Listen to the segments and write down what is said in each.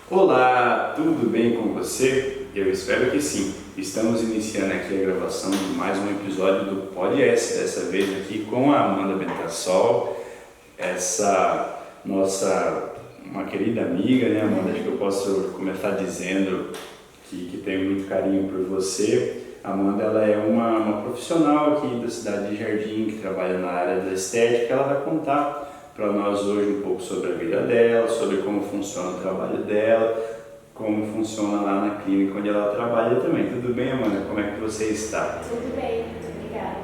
Olá, tudo bem com você? Eu espero que sim. Estamos iniciando aqui a gravação de mais um episódio do Podcast, dessa vez aqui com a Amanda Bentassol, essa uma querida amiga, né, Amanda? Acho que eu posso começar dizendo que tenho muito carinho por você. A Amanda, ela é uma profissional aqui da cidade de Jardim, que trabalha na área da estética. Ela vai contar para nós hoje um pouco sobre a vida dela, sobre como funciona o trabalho dela, como funciona lá na clínica onde ela trabalha também. Tudo bem, Amanda? Como é que você está? Tudo bem, muito obrigada.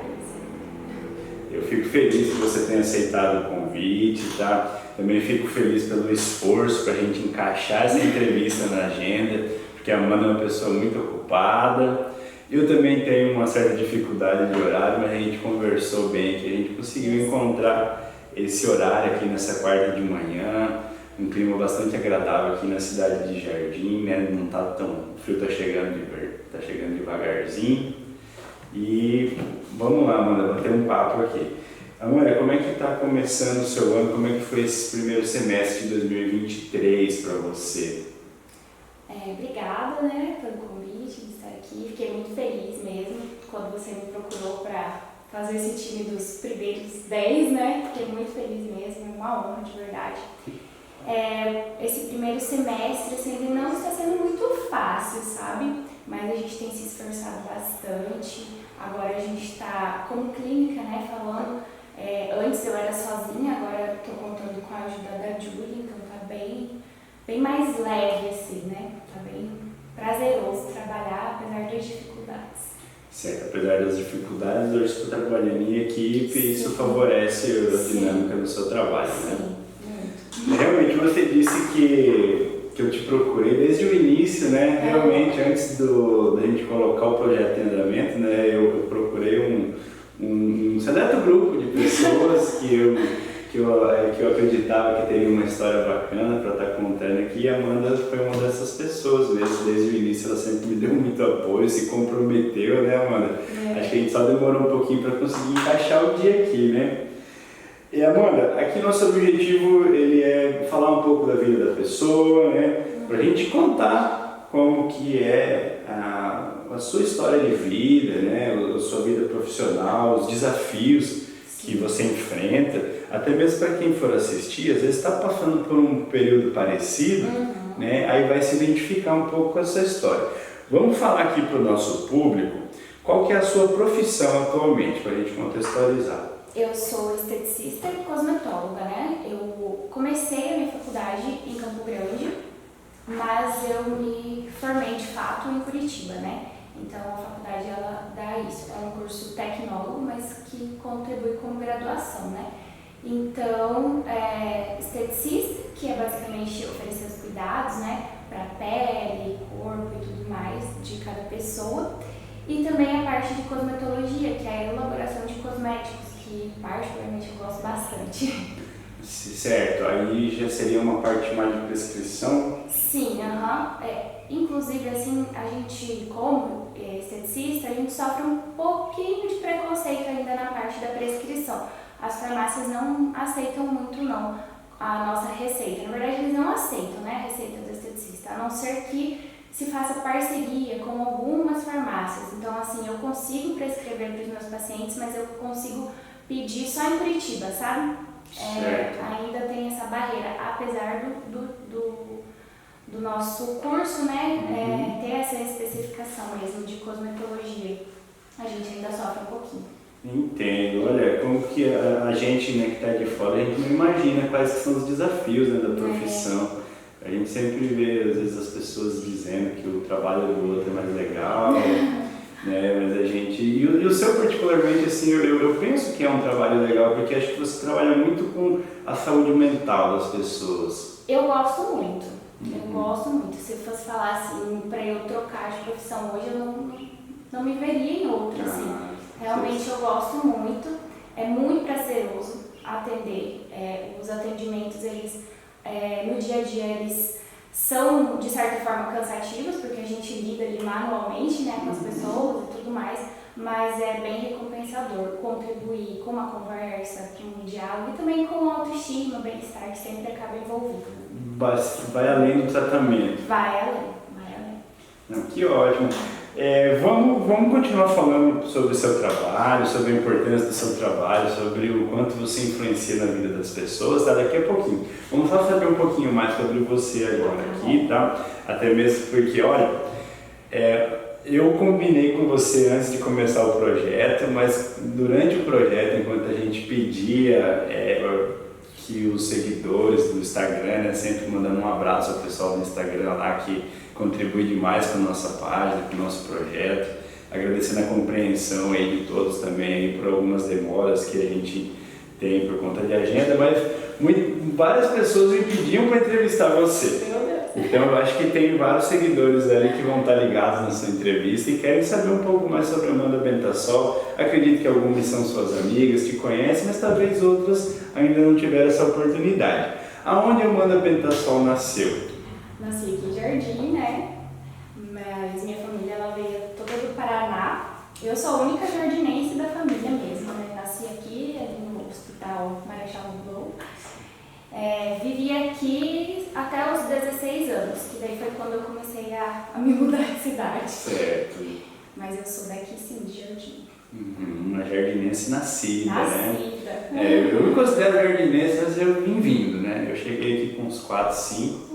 Eu fico feliz que você tenha aceitado o convite, tá? Também fico feliz pelo esforço para a gente encaixar essa entrevista na agenda, porque a Amanda é uma pessoa muito ocupada. Eu também tenho uma certa dificuldade de horário, mas a gente conversou bem, que a gente conseguiu encontrar esse horário aqui nessa quarta de manhã, um clima bastante agradável aqui na cidade de Jardim, né? Não tá tão o frio, tá chegando devagarzinho. E vamos lá, Amanda, bater um papo aqui. Amanda, como é que tá começando o seu ano? Como é que foi esse primeiro semestre de 2023 para você? Obrigada, né, pelo convite de estar aqui. Fiquei muito feliz mesmo quando você me procurou para fazer esse time dos primeiros 10, né? Fiquei muito feliz mesmo, é uma honra de verdade. Esse primeiro semestre assim, ainda não está sendo muito fácil, sabe? Mas a gente tem se esforçado bastante. Agora a gente está como clínica, né, falando. Antes eu era sozinha, agora estou contando com a ajuda da Julie, então tá bem mais leve assim, né? Tá bem prazeroso trabalhar, apesar das dificuldades. Certo, apesar das dificuldades, hoje você está trabalhando em equipe e isso favorece a dinâmica do seu trabalho, né? Sim, muito. Realmente, você disse que eu te procurei desde o início, né? Realmente, antes da gente colocar o projeto em andamento, né? Eu procurei um seleto grupo de pessoas que eu acreditava que teria uma história bacana para estar contando aqui, e a Amanda foi uma dessas pessoas mesmo. Desde o início ela sempre me deu muito apoio, se comprometeu, né, Amanda? Acho que a gente só demorou um pouquinho para conseguir encaixar o dia aqui, né? E Amanda, aqui nosso objetivo ele é falar um pouco da vida da pessoa, né? Para a gente contar como que é a sua história de vida, né? A sua vida profissional, os desafios que você enfrenta, até mesmo para quem for assistir, às vezes está passando por um período parecido, né? Aí vai se identificar um pouco com essa história. Vamos falar aqui para o nosso público qual que é a sua profissão atualmente, para a gente contextualizar. Eu sou esteticista e cosmetóloga, né? Eu comecei a minha faculdade em Campo Grande, mas eu me formei de fato em Curitiba, né? Então a faculdade ela dá isso, é um curso tecnólogo, mas que contribui como graduação, né? Então, esteticista, que é basicamente oferecer os cuidados, né? Para pele, corpo e tudo mais de cada pessoa. E também a parte de cosmetologia, que é a elaboração de cosméticos, que particularmente eu gosto bastante. Certo, aí já seria uma parte mais de prescrição? Sim, inclusive assim, a gente como esteticista, a gente sofre um pouquinho de preconceito ainda na parte da prescrição. As farmácias não aceitam muito não a nossa receita. Na verdade, eles não aceitam, né, a receita do esteticista, a não ser que se faça parceria com algumas farmácias. Então, assim, eu consigo prescrever para os meus pacientes, mas eu consigo pedir só em Curitiba, sabe? Ainda tem essa barreira, apesar do nosso curso, né, ter essa especificação mesmo de cosmetologia. A gente ainda sofre um pouquinho. Entendo, olha, como que a gente, né, que está de fora, a gente não imagina quais são os desafios, né, da profissão. A gente sempre vê, às vezes, as pessoas dizendo que o trabalho do outro é mais legal, né, mas a gente... E o seu, particularmente, assim, eu penso que é um trabalho legal, porque acho que você trabalha muito com a saúde mental das pessoas. Eu gosto muito, eu gosto muito. Se eu fosse falar, assim, para eu trocar de profissão hoje, eu não me veria em outra, assim. Realmente eu gosto muito, é muito prazeroso atender. Os atendimentos, eles, no dia a dia, eles são, de certa forma, cansativos, porque a gente lida ali manualmente, né, com as pessoas e tudo mais, mas é bem recompensador contribuir com uma conversa, com um diálogo e também com a autoestima, bem-estar que sempre acaba envolvido. vai além do tratamento. Vai além. Não, que ótimo. Vamos continuar falando sobre o seu trabalho, sobre a importância do seu trabalho, sobre o quanto você influencia na vida das pessoas, tá? Daqui a pouquinho. Vamos só saber um pouquinho mais sobre você agora aqui, tá? Até mesmo porque, olha, eu combinei com você antes de começar o projeto, mas durante o projeto, enquanto a gente pedia que os seguidores do Instagram, né, sempre mandando um abraço ao pessoal do Instagram lá que contribui demais com a nossa página, com o nosso projeto, agradecendo a compreensão aí de todos também aí por algumas demoras que a gente tem por conta de agenda, mas várias pessoas me pediam para entrevistar você. Então eu acho que tem vários seguidores ali que vão estar ligados na sua entrevista e querem saber um pouco mais sobre a Amanda Bentassol. Acredito que algumas são suas amigas, te conhecem, mas talvez outras ainda não tiveram essa oportunidade. Aonde a Amanda Bentassol nasceu? Nasci aqui em Jardim, né? Mas minha família ela veio toda do Paraná. Eu sou a única jardinense da família mesmo, né? Nasci aqui, ali no Hospital Marechal Rondon. Vivi aqui até os 16 anos, que daí foi quando eu comecei a me mudar de cidade. Certo. Mas eu sou daqui sim, de Jardim. Uma jardinense nascida, né? Eu me considero jardinense, mas eu vim vindo, né? Eu cheguei aqui com uns 4, 5.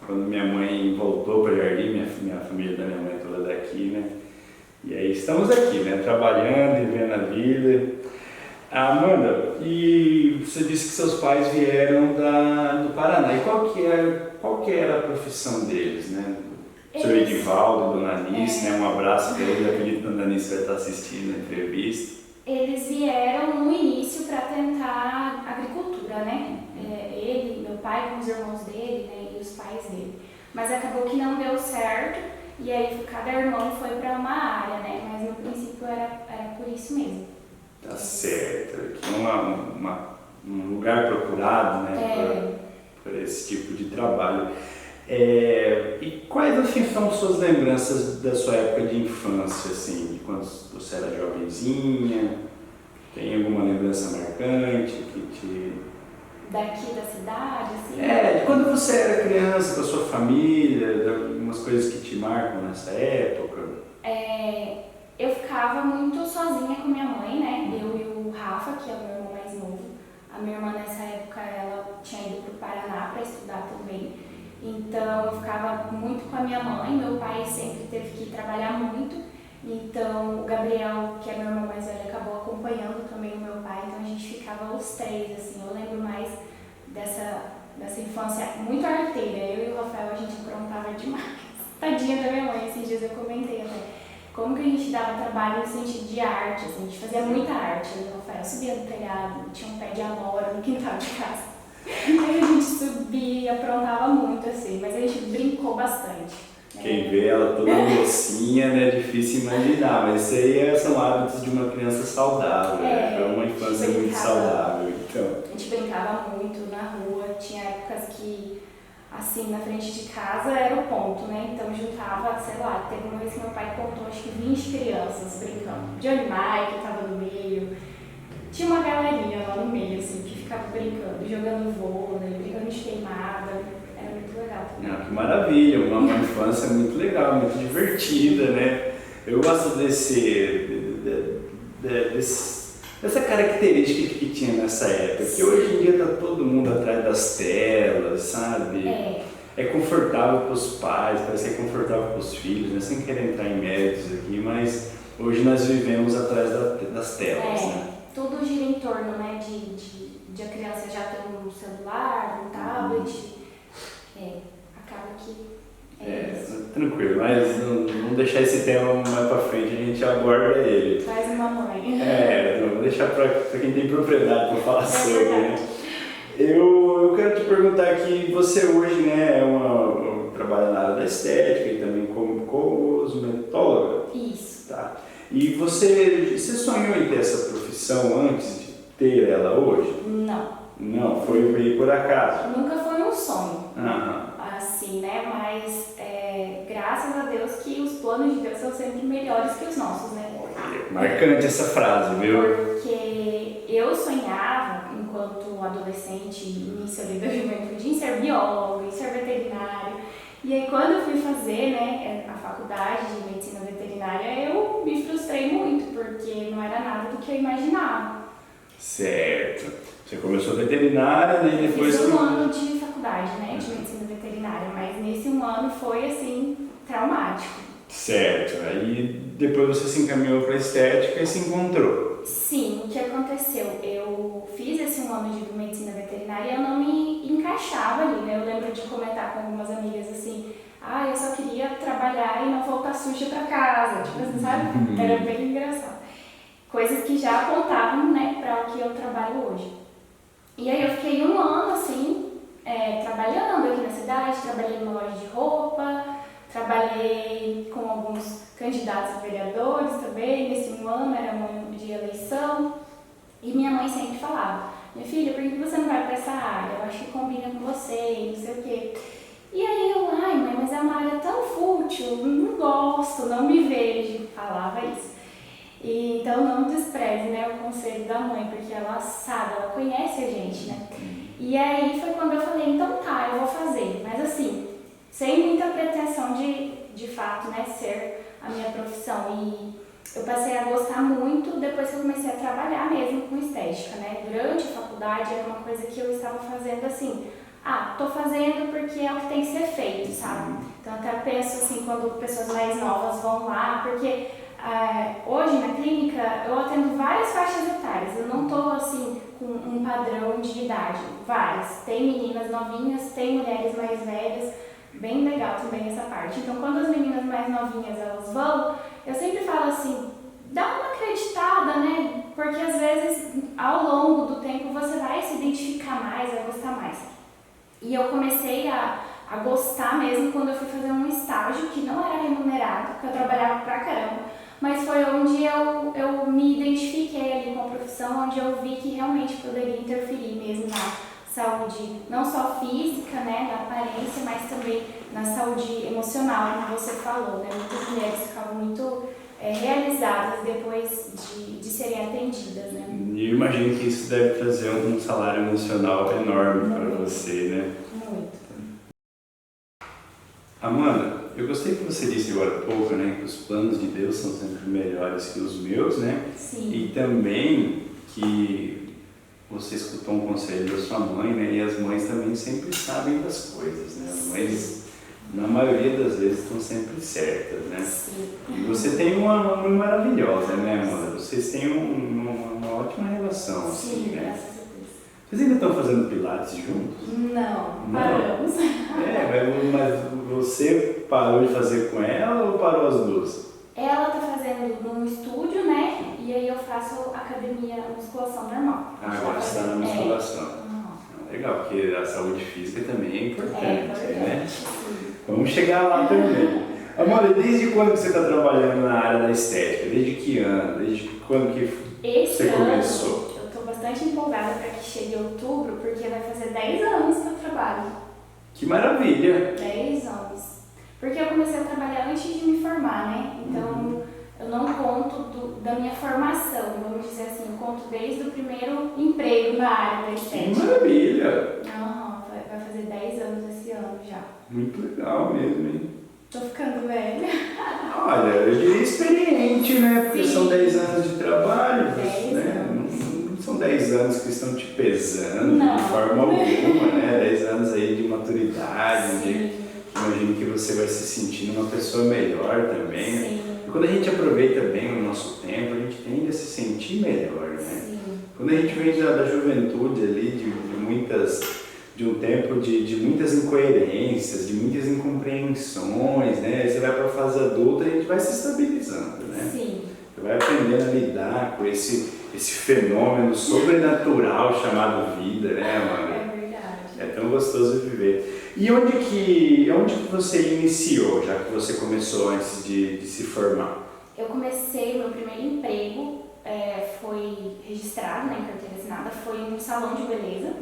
Quando minha mãe voltou para Jardim, minha família da minha mãe toda daqui, né? E aí estamos aqui, né? Trabalhando, vivendo a vida. Amanda, e você disse que seus pais vieram do Paraná. E qual que era a profissão deles, né? O senhor Edivaldo, Dona Anice, né? Um abraço para eles. Acredito que a Dona Anice vai estar assistindo a entrevista. Eles vieram no início para tentar agricultura, né? Ele, meu pai com os irmãos dele, né? E os pais dele. Mas acabou que não deu certo e aí cada irmão foi para uma área, né? Mas no princípio era por isso mesmo. Tá certo. Um lugar procurado, né? Por esse tipo de trabalho. E quais assim são suas lembranças da sua época de infância, assim, de quando você era jovenzinha? Tem alguma lembrança marcante que te... Daqui da cidade, assim? De quando você era criança, com a sua família, algumas coisas que te marcam nessa época? Eu ficava muito sozinha com minha mãe, né? Eu e o Rafa, que é o meu irmão mais novo. A minha irmã nessa época, ela tinha ido para o Paraná para estudar também. Então eu ficava muito com a minha mãe, meu pai sempre teve que trabalhar muito, então o Gabriel, que é meu irmão mais velho, acabou acompanhando também o meu pai, então a gente ficava os três, assim, eu lembro mais dessa infância muito arteira, eu e o Rafael a gente aprontava demais, tadinha da minha mãe, esses dias eu comentei até, como que a gente dava trabalho no sentido de arte, assim, a gente fazia muita arte, eu e o Rafael subia no telhado, tinha um pé de amora no quintal de casa. Aí a gente subia, aprontava muito assim, mas a gente brincou bastante. Quem vê ela toda mocinha, né, é difícil imaginar, mas isso aí são hábitos de uma criança saudável, né? Foi uma infância muito saudável. Então. A gente brincava muito na rua, tinha épocas que, assim, na frente de casa era o ponto, né? Então juntava, sei lá, teve uma vez que meu pai contou acho que 20 crianças brincando. Johnny Mike estava no meio. Tinha uma galerinha lá no meio, assim, que ficava brincando, jogando vôlei, brincando de queimada. Era muito legal também. Não, que maravilha, uma infância muito legal, muito divertida, né? Eu gosto dessa característica que tinha nessa época, que hoje em dia tá todo mundo atrás das telas, sabe? É confortável para os pais, parece que é confortável para os filhos, né? Sem querer entrar em méritos aqui, mas hoje nós vivemos atrás das telas, né? Tudo gira em torno, né, de a criança já ter um celular, um tablet, acaba que tranquilo, mas não deixar esse tema mais pra frente, a gente aborda ele. Traz uma mãe. Vamos deixar pra quem tem propriedade pra falar sobre, né? Eu quero te perguntar aqui, você hoje, né, trabalha na área da estética e também como cosmetóloga. Isso. Tá. E você sonhou em ter essa profissão antes de ter ela hoje? Não, foi por acaso? Nunca foi um sonho, Aham. assim, né? Mas graças a Deus que os planos de Deus são sempre melhores que os nossos, né? Marcante essa frase, viu? Porque eu sonhava, enquanto adolescente, início ali da juventude, em ser biólogo, em ser veterinário. E aí quando eu fui fazer, né, a faculdade de medicina veterinária, eu me frustrei muito, porque não era nada do que eu imaginava. Certo. Você começou veterinária, né? E depois... Fiz um ano de faculdade, né, de medicina veterinária, mas nesse um ano foi, assim, traumático. Certo. Aí depois você se encaminhou para estética e se encontrou. Sim, o que aconteceu? Eu fiz esse um ano de medicina veterinária e eu não me encaixava ali, né? Eu lembro de comentar com algumas amigas assim, eu só queria trabalhar e não voltar suja para casa, tipo assim, sabe? Era bem engraçado. Coisas que já apontavam, né, para o que eu trabalho hoje. E aí eu fiquei um ano, assim, trabalhando aqui na cidade, trabalhei numa loja de roupa, trabalhei com alguns candidatos a vereadores também, nesse um ano era um ano de eleição. E minha mãe sempre falava, minha filha, por que você não vai para essa área? Eu acho que combina com você e não sei o quê. E aí eu, mãe, mas é uma área tão fútil, não gosto, não me vejo. Falava isso. E, então não despreze, né, o conselho da mãe, porque ela sabe, ela conhece a gente, né? E aí foi quando eu falei, então tá, eu vou fazer. Mas assim, sem muita pretensão de fato, né, ser a minha profissão. E eu passei a gostar muito depois que eu comecei a trabalhar mesmo com estética, né? Durante a faculdade era uma coisa que eu estava fazendo assim, tô fazendo porque é o que tem que ser feito, sabe? Então até penso assim, quando pessoas mais novas vão lá, porque hoje na clínica eu atendo várias faixas etárias, eu não estou assim com um padrão de idade, várias. Tem meninas novinhas, tem mulheres mais velhas, bem legal também essa parte. Então quando as meninas mais novinhas elas vão, eu sempre falo assim, dá uma acreditada, né? Porque às vezes ao longo do tempo você vai se identificar mais, vai gostar mais. E eu comecei a gostar mesmo quando eu fui fazer um estágio que não era remunerado, porque eu trabalhava pra caramba, mas foi onde eu me identifiquei ali com a profissão, onde eu vi que realmente poderia interferir mesmo na saúde, não só física, né, na aparência, mas também na saúde emocional, como você falou, né? Muitas mulheres ficavam muito realizadas depois de serem atendidas, né? E eu imagino que isso deve trazer um salário emocional enorme para você, né? Muito. Amanda, eu gostei que você disse agora há pouco, né, que os planos de Deus são sempre melhores que os meus, né? Sim. E também que você escutou um conselho da sua mãe, né? E as mães também sempre sabem das coisas, né? As mães, na maioria das vezes, estão sempre certas, né? Sim. E você tem uma mãe maravilhosa, né, Amanda? Vocês têm uma ótima relação, assim, Sim, né? graças a Deus. Vocês ainda estão fazendo pilates juntos? Não, paramos. Mas você parou de fazer com ela ou parou as duas? Ela tá fazendo num estúdio, né? E aí eu faço academia, musculação normal. Agora você está na musculação. Uhum. Legal, porque a saúde física também é importante, né? Sim. Vamos chegar lá também. Amanda, desde quando você está trabalhando na área da estética? Desde que ano? Desde quando que Esse você ano, começou? eu estou bastante empolgada para que chegue outubro, porque vai fazer 10 anos que eu trabalho. Que maravilha! 10 anos. Porque eu comecei a trabalhar antes de me formar, né? Então, eu não conto da minha formação, vamos dizer assim, eu conto desde o primeiro emprego na área da Que estética. maravilha! Vai fazer 10 anos esse ano já. Muito legal mesmo, hein? Tô ficando velha. Olha, eu diria experiente, né? Porque Sim. são 10 anos de trabalho, 10 né? anos. Não são 10 anos que estão te pesando Não. de forma alguma, né? 10 anos aí de maturidade, Sim. imagino que você vai se sentindo uma pessoa melhor também. Né? Sim. E quando a gente aproveita bem o nosso tempo, a gente tende a se sentir melhor, né? Sim. Quando a gente vem da juventude ali, de um tempo de muitas incoerências, de muitas incompreensões, né? Aí você vai para a fase adulta e a gente vai se estabilizando, né? Sim. Você vai aprendendo a lidar com esse fenômeno sobrenatural chamado vida, né, Amanda? É verdade. É tão gostoso viver. E onde que você iniciou, já que você começou antes de se formar? Eu comecei, meu primeiro emprego foi registrado, né, em carteira assinada, foi em um salão de beleza,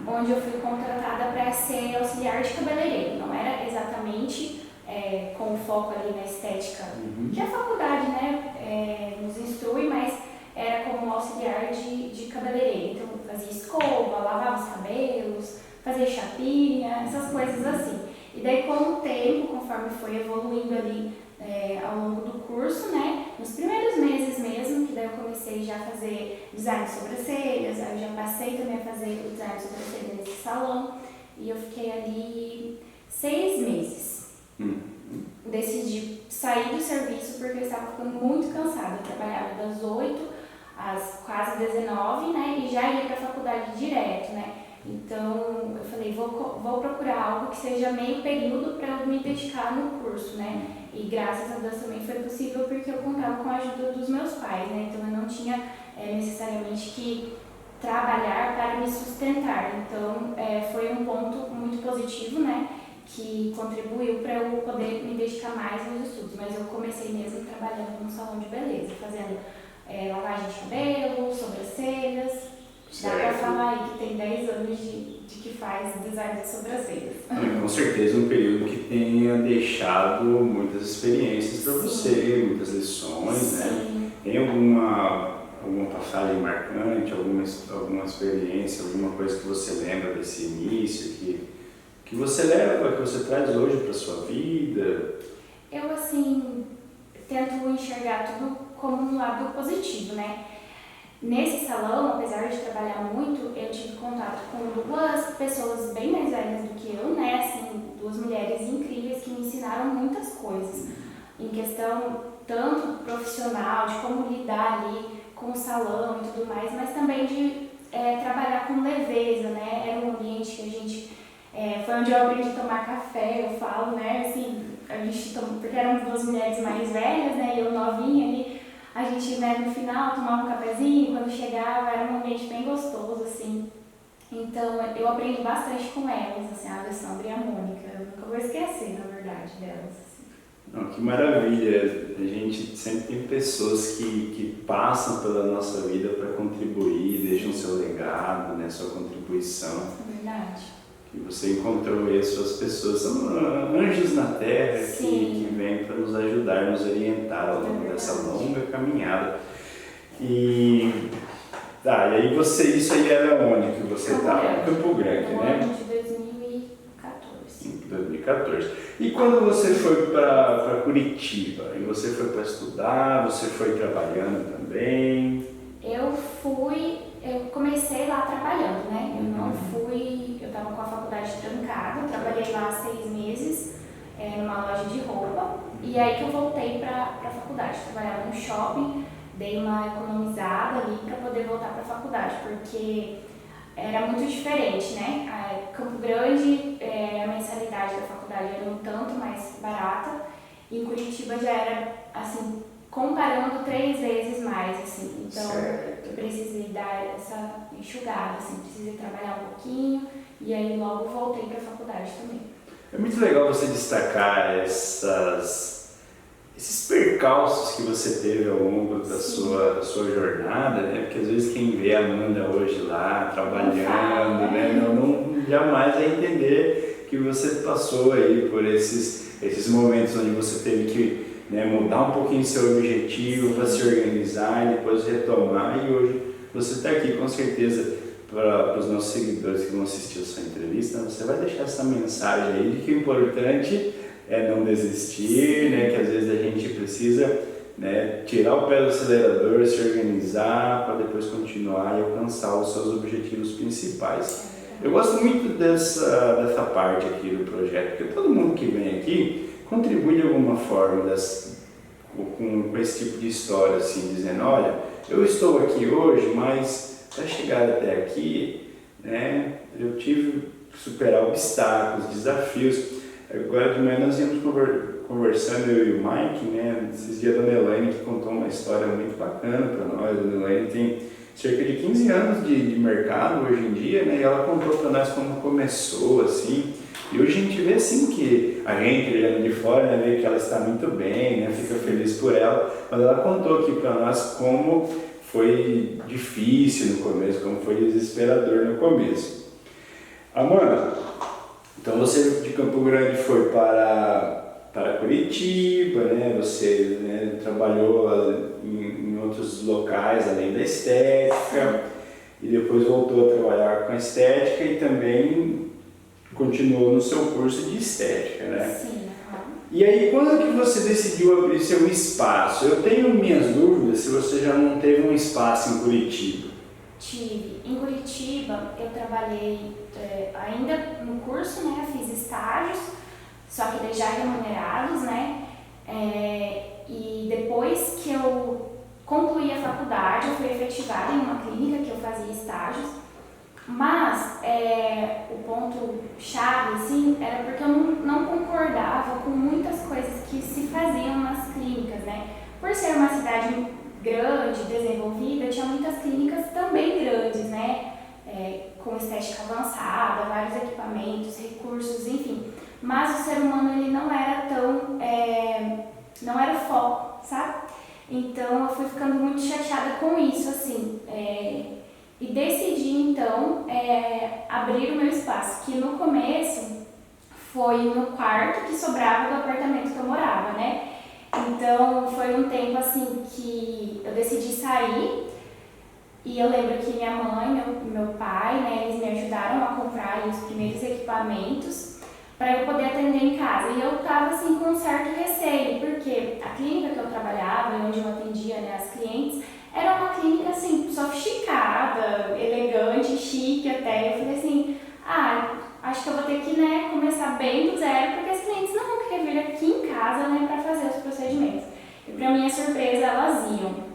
onde eu fui contratada para ser auxiliar de cabeleireiro. Não era exatamente com foco ali na estética, que a faculdade, né, nos instrui, mas era como auxiliar de cabeleireiro. Então eu fazia escova, lavava os cabelos, fazer chapinha, essas coisas assim. E daí com o tempo, conforme foi evoluindo ali ao longo do curso, né, nos primeiros meses mesmo, que daí eu comecei já a fazer design de sobrancelhas, aí eu já passei também a fazer o design de sobrancelhas nesse salão, e eu fiquei ali 6 meses. Decidi sair do serviço porque eu estava ficando muito cansada. Eu trabalhava das 8 às quase 19, né, e já ia para a faculdade direto, né. Então eu falei, vou procurar algo que seja meio período para eu me dedicar no curso, né. E graças a Deus também foi possível porque eu contava com a ajuda dos meus pais, né. Então eu não tinha necessariamente que trabalhar para me sustentar. Então foi um ponto muito positivo, né, que contribuiu para eu poder me dedicar mais aos estudos. Mas eu comecei mesmo trabalhando num salão de beleza, fazendo lavagem de cabelo, sobrancelhas. Dá pra falar aí que tem 10 anos de que faz design de sobrancelhas. Com certeza um período que tenha deixado muitas experiências para você, muitas lições, Sim. né? Tem alguma passagem marcante, alguma experiência, alguma coisa que você lembra desse início, que você leva, que você traz hoje para sua vida? Eu, assim, tento enxergar tudo como um lado positivo, né? Nesse salão, apesar de trabalhar muito, eu tive contato com 2 pessoas bem mais velhas do que eu, né? Assim, 2 mulheres incríveis que me ensinaram muitas coisas. Em questão tanto profissional, de como lidar ali com o salão e tudo mais, mas também de trabalhar com leveza, né? Era um ambiente que a gente... foi onde eu aprendi a tomar café, eu falo, né? Assim, a gente porque eram 2 mulheres mais velhas, né? E eu novinha ali. A gente, né, no final, tomava um cafezinho, quando chegava, era um ambiente bem gostoso, assim. Então, eu aprendi bastante com elas, assim, a Alessandra e a Mônica. Eu nunca vou esquecer, na verdade, delas. Assim. Não, que maravilha! A gente sempre tem pessoas que passam pela nossa vida para contribuir, deixam seu legado, né, sua contribuição. É verdade. E você encontrou aí as suas pessoas, são anjos na terra que vêm para nos ajudar, nos orientar ao longo dessa longa caminhada. E aí isso aí era onde que você estava? Em Campo Grande, né? No ano de 2014. Em 2014. E quando você foi para Curitiba? E você foi para estudar, você foi trabalhando também? Eu comecei lá trabalhando, né? Eu estava com a faculdade trancada, eu trabalhei lá 6 meses numa loja de roupa, e aí que eu voltei para a faculdade. Trabalhava no shopping, dei uma economizada ali para poder voltar para a faculdade, porque era muito diferente, né? Campo Grande, a mensalidade da faculdade era um tanto mais barata, e em Curitiba já era, assim, comparando 3 vezes mais, assim. Então, eu precisei dar essa enxugada, assim, precisei trabalhar um pouquinho, e aí logo voltei para a faculdade também. É muito legal você destacar esses percalços que você teve ao longo da sua jornada, né? Porque às vezes quem vê a Amanda hoje lá, trabalhando, né? Não jamais vai entender que você passou aí por esses momentos onde você teve que, né, mudar um pouquinho seu objetivo para se organizar e depois retomar, e hoje você está aqui com certeza para os nossos seguidores que vão assistir a sua entrevista. Você vai deixar essa mensagem aí de que o importante é não desistir, né, que às vezes a gente precisa, né, tirar o pé do acelerador, se organizar para depois continuar e alcançar os seus objetivos principais. Eu gosto muito dessa parte aqui do projeto, porque todo mundo que vem aqui contribui de alguma forma com esse tipo de história, assim, dizendo, olha, eu estou aqui hoje, mas para chegar até aqui, né, eu tive que superar obstáculos, desafios. Agora de manhã nós íamos conversando, eu e o Mike, né, esses dias a Dona Elaine, que contou uma história muito bacana para nós. A Dona Elaine tem cerca de 15 anos de mercado hoje em dia, né, e ela contou para nós como começou, assim. E hoje a gente vê assim que a gente olhando de fora, né, vê que ela está muito bem, né, fica feliz por ela, mas ela contou aqui para nós como foi difícil no começo, como foi desesperador no começo. Amanda, então você de Campo Grande foi para Curitiba, né, você, né, trabalhou em outros locais além da estética, e depois voltou a trabalhar com a estética e também continuou no seu curso de estética, né? Sim. E aí, quando que você decidiu abrir seu espaço? Eu tenho minhas dúvidas se você já não teve um espaço em Curitiba. Tive. Em Curitiba, eu trabalhei ainda no curso, né? Fiz estágios, só que daí já remunerados, né? E depois que eu concluí a faculdade, eu fui efetivada em uma clínica que eu fazia estágios, mas o ponto-chave, assim, era porque eu não concordava com muitas coisas que se faziam nas clínicas, né? Por ser uma cidade grande, desenvolvida, tinha muitas clínicas também grandes, né? Com estética avançada, vários equipamentos, recursos, enfim. Mas o ser humano, ele não era tão... não era o foco, sabe? Então, eu fui ficando muito chateada com isso, assim. E decidi, então, abrir o meu espaço, que no começo foi no quarto que sobrava do apartamento que eu morava, né? Então, foi um tempo, assim, que eu decidi sair. E eu lembro que minha mãe, meu pai, né, eles me ajudaram a comprar aí os primeiros equipamentos para eu poder atender em casa. E eu tava assim com um certo receio, porque a clínica que eu trabalhava, onde eu atendia, né, as clientes, era uma clínica assim, sofisticada, elegante, chique até. Eu falei assim, acho que eu vou ter que, né, começar bem do zero, porque as clientes não vão querer vir aqui em casa, né, para fazer os procedimentos. E para minha surpresa, elas iam.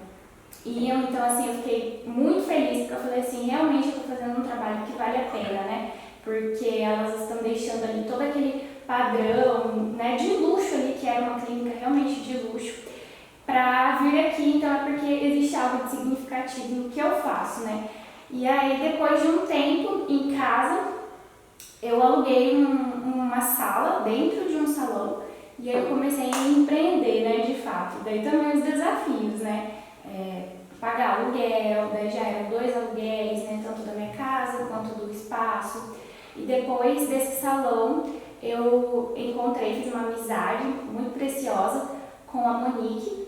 Então assim, eu fiquei muito feliz, porque eu falei assim, realmente eu estou fazendo um trabalho que vale a pena, né? Porque elas estão deixando ali todo aquele padrão, né, de luxo ali, que era uma clínica realmente de luxo, para vir aqui. Então é porque existe algo de significativo no que eu faço, né? E aí, depois de um tempo em casa, eu aluguei uma sala dentro de um salão, e aí eu comecei a empreender, né, de fato. Daí também os desafios, né? Pagar aluguel, daí já eram 2 aluguéis, né, tanto da minha casa quanto do espaço. E depois desse salão, eu fiz uma amizade muito preciosa com a Monique.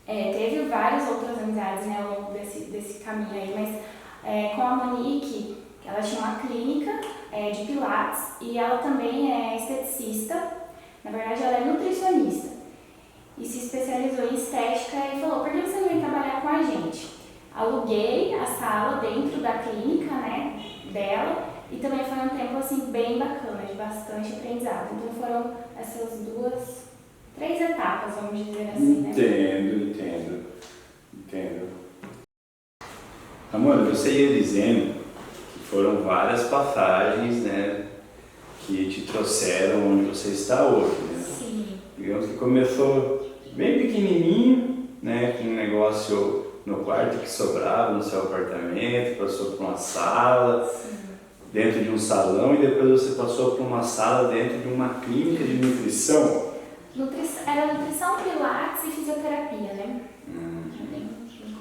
Teve várias outras amizades, né, ao longo desse caminho aí, mas com a Monique, ela tinha uma clínica de pilates e ela também é esteticista. Na verdade, ela é nutricionista e se especializou em estética e falou, por que você não vem trabalhar com a gente? Aluguei a sala dentro da clínica, né, dela, e também foi um tempo assim bem bacana, de bastante aprendizado. Então foram essas 3 etapas, vamos dizer assim, né? Entendo. Amor, você ia dizendo que foram várias passagens, né, que te trouxeram onde você está hoje, né? Sim. Digamos que começou bem pequenininho, né, com um negócio no quarto que sobrava no seu apartamento, passou por uma sala, sim, dentro de um salão, e depois você passou por uma sala dentro de uma clínica de nutrição. Era nutrição, pilates e fisioterapia, né? Bem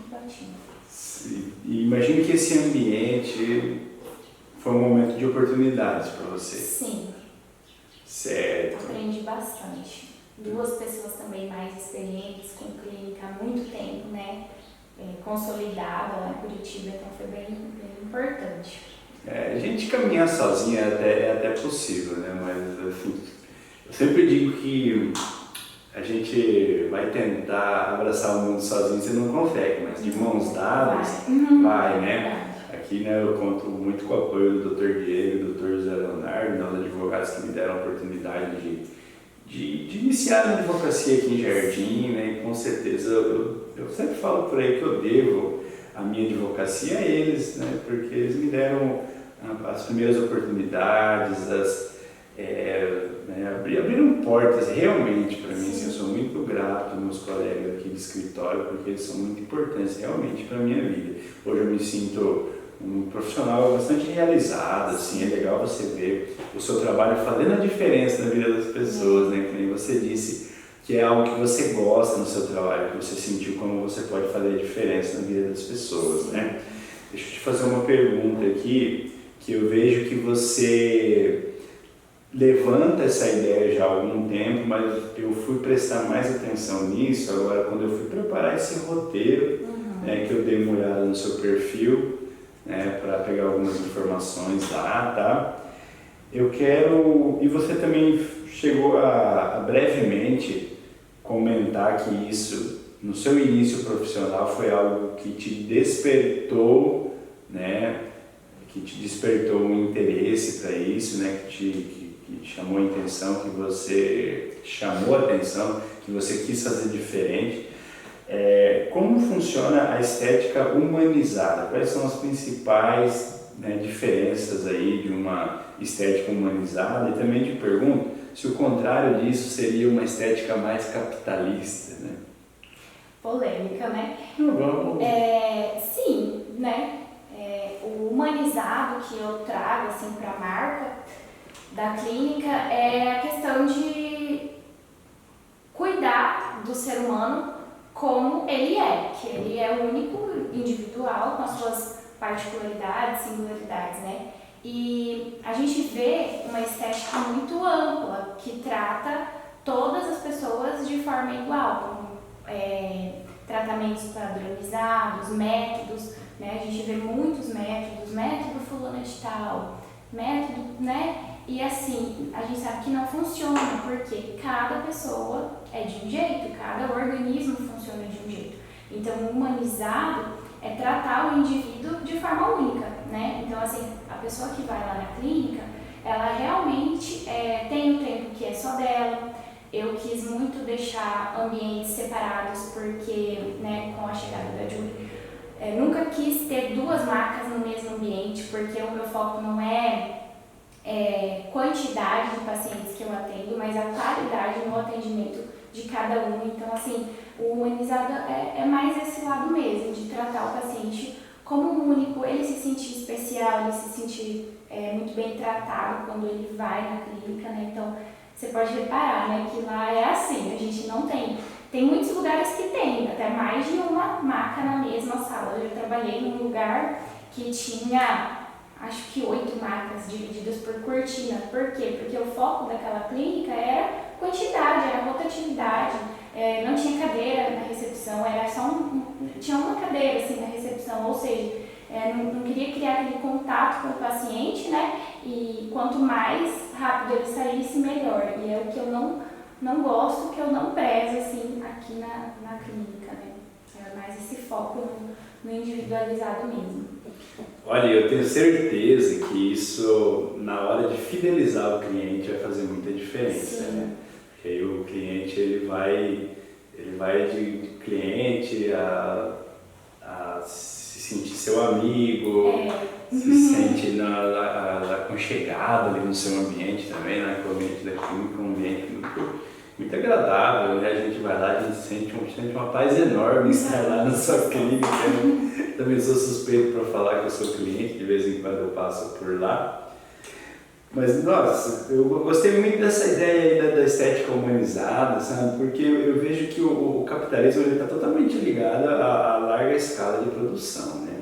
completinho. E imagino que esse ambiente foi um momento de oportunidades para você. Sim. Certo. Aprendi bastante. 2 pessoas também mais experientes, com clínica há muito tempo, né? Consolidada lá em Curitiba, então foi bem importante. A gente caminhar sozinha é até possível, né? Mas assim, eu sempre digo que a gente vai tentar abraçar o mundo sozinho, você não consegue, mas de mãos dadas vai, né? Aqui, né, eu conto muito com o apoio do Dr. Diego e do Dr. José Leonardo, nós advogados que me deram a oportunidade de iniciar a advocacia aqui em Jardim, né? E com certeza eu sempre falo por aí que eu devo a minha advocacia a eles, né? Porque eles me deram as primeiras oportunidades, abriram portas realmente para mim. Assim, eu sou muito grato aos meus colegas aqui de escritório, porque eles são muito importantes realmente para a minha vida. Hoje eu me sinto um profissional bastante realizado, assim, é legal você ver o seu trabalho fazendo a diferença na vida das pessoas, né? Que nem você disse, que é algo que você gosta no seu trabalho, que você sentiu como você pode fazer a diferença na vida das pessoas, né? Deixa eu te fazer uma pergunta aqui, que eu vejo que você levanta essa ideia já há algum tempo, mas eu fui prestar mais atenção nisso agora quando eu fui preparar esse roteiro, né, que eu dei uma olhada no seu perfil, né, para pegar algumas informações lá, tá? Eu quero, e você também chegou a brevemente comentar que isso, no seu início profissional, foi algo que te despertou, né? Que te despertou um interesse para isso, né? Que te chamou a atenção, que você chamou a atenção, que você quis fazer diferente. Como funciona a estética humanizada? Quais são as principais, né, diferenças aí de uma estética humanizada? E também te pergunto se o contrário disso seria uma estética mais capitalista, né? Polêmica, né? Vamos. Sim, né? O humanizado que eu trago assim, para a marca da clínica é a questão de cuidar do ser humano como ele é, que ele é único, individual, com as suas particularidades, singularidades, né? E a gente vê uma estética muito ampla, que trata todas as pessoas de forma igual, como tratamentos padronizados, métodos, né? A gente vê muitos métodos, método fulano de tal, método, né? E assim, a gente sabe que não funciona, porque cada pessoa é de um jeito, cada organismo funciona de um jeito. Então, o humanizado é tratar o indivíduo de forma única, né? Então, assim, a pessoa que vai lá na clínica, ela realmente tem um tempo que é só dela. Eu quis muito deixar ambientes separados, porque, né, com a chegada da Julie, nunca quis ter duas marcas no mesmo ambiente, porque o meu foco não é quantidade de pacientes que eu atendo, mas a qualidade no atendimento de cada um. Então, assim, o humanizado é mais esse lado mesmo, de tratar o paciente como único, ele se sentir especial, ele se sentir muito bem tratado quando ele vai na clínica, né? Então, você pode reparar, né, que lá é assim, a gente não tem muitos lugares que tem, até mais de uma maca na mesma sala. Eu já trabalhei num lugar que tinha, acho que 8 macas divididas por cortina. Por quê? Porque o foco daquela clínica era quantidade, era rotatividade, não tinha cadeira na recepção, era só tinha uma cadeira assim na recepção, ou seja, não queria criar aquele contato com o paciente, né? E quanto mais rápido ele saísse, melhor. E é o que eu não gosto, que eu não prezo assim aqui na clínica, né? É mais esse foco no individualizado mesmo. Olha, eu tenho certeza que isso, na hora de fidelizar o cliente, vai fazer muita diferença, né? Porque aí o cliente ele vai de cliente a se sentir seu amigo, se sente aconchegado ali no seu ambiente também, né? O ambiente da clínica é um ambiente muito agradável, né? A gente vai lá, a gente sente uma paz enorme em estar lá na sua clínica. Né? Também sou suspeito para falar que eu sou cliente, de vez em quando eu passo por lá. Mas, nossa, eu gostei muito dessa ideia aí da estética humanizada, sabe? Porque eu vejo que o capitalismo está totalmente ligado à larga escala de produção, né?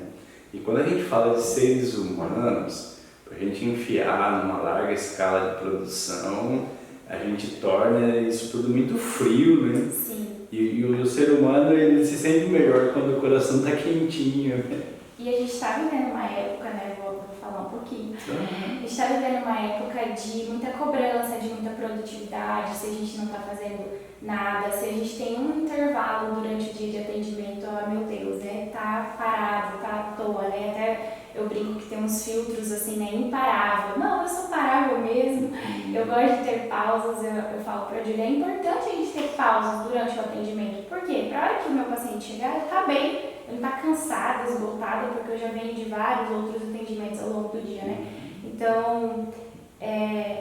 E quando a gente fala de seres humanos, para a gente enfiar numa larga escala de produção, a gente torna isso tudo muito frio, né? Sim. E o ser humano, ele se sente melhor quando o coração está quentinho, né? E a gente está vivendo uma época, né? Vou falar um pouquinho. A gente está vivendo uma época de muita cobrança, de muita produtividade, se a gente não está fazendo nada, se a gente tem um intervalo durante o dia de atendimento, meu Deus, né? Tá parado, tá à toa, né? Até eu brinco que tem uns filtros assim, né? Imparável. Não, eu sou parável mesmo. Eu gosto de ter pausas, eu falo pra Julia, é importante a gente ter pausas durante o atendimento. Por quê? Pra hora que o meu paciente chegar, ele tá bem, ele tá cansado, esgotado, porque eu já venho de vários outros atendimentos ao longo do dia, né? Então,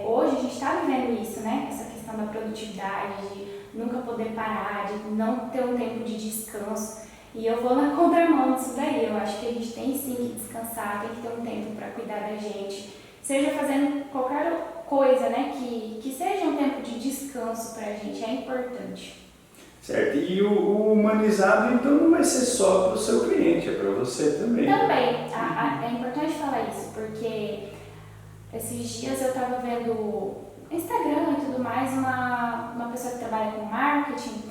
hoje a gente está vivendo isso, né? Essa questão da produtividade, de nunca poder parar, de não ter um tempo de descanso. E eu vou na contramão disso daí. Eu acho que a gente tem sim que descansar, tem que ter um tempo para cuidar da gente. Seja fazendo qualquer coisa, né? Que seja um tempo de descanso para a gente, é importante. Certo, e o humanizado então não vai ser só para o seu cliente, é para você também. Também, é importante falar isso, porque esses dias eu estava vendo no Instagram e tudo mais, uma pessoa que trabalha com marketing,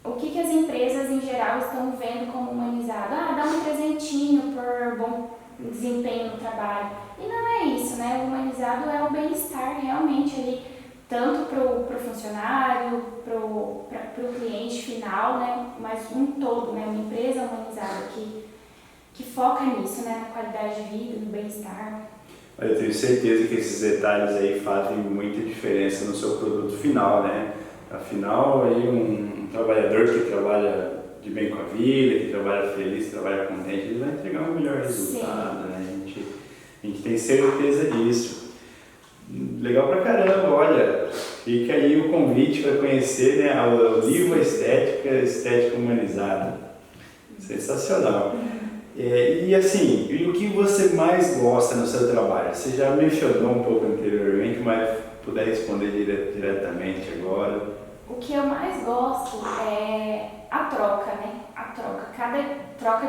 o que as empresas em geral estão vendo como humanizado. Dá um presentinho por bom desempenho no trabalho. E não é isso, né? O humanizado é o bem-estar realmente ali, tanto para o funcionário, para o cliente final, né? Mas um todo, né? Uma empresa humanizada que foca nisso, né? Na qualidade de vida, no bem-estar. Eu tenho certeza que esses detalhes aí fazem muita diferença no seu produto final, né? Afinal, aí um trabalhador que trabalha de bem com a vida, que trabalha feliz, que trabalha contente, ele vai entregar um melhor resultado, né? A gente tem certeza disso. Legal pra caramba, olha, fica aí o convite para conhecer, né, o livro Estética Humanizada. Sensacional. E assim, e o que você mais gosta no seu trabalho? Você já mencionou um pouco anteriormente, mas puder responder diretamente agora. O que eu mais gosto é a troca, né? A troca. Cada troca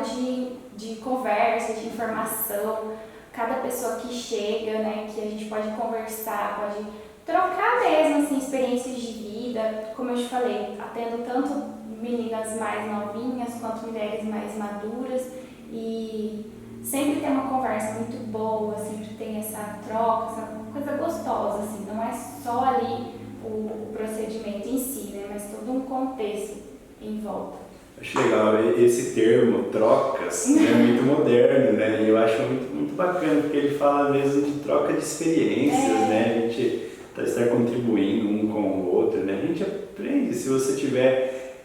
de conversa, de informação, cada pessoa que chega, né? Que a gente pode conversar, pode trocar mesmo, assim, experiências de vida. Como eu te falei, atendo tanto meninas mais novinhas quanto mulheres mais maduras. E sempre tem uma conversa muito boa, sempre tem essa troca, essa coisa gostosa, assim, não é só ali o procedimento em si, né, mas todo um contexto em volta. Acho legal, esse termo, trocas, é muito moderno, né, e eu acho muito bacana, porque ele fala mesmo de troca de experiências, né, a gente está contribuindo um com o outro, né, a gente aprende, se você tiver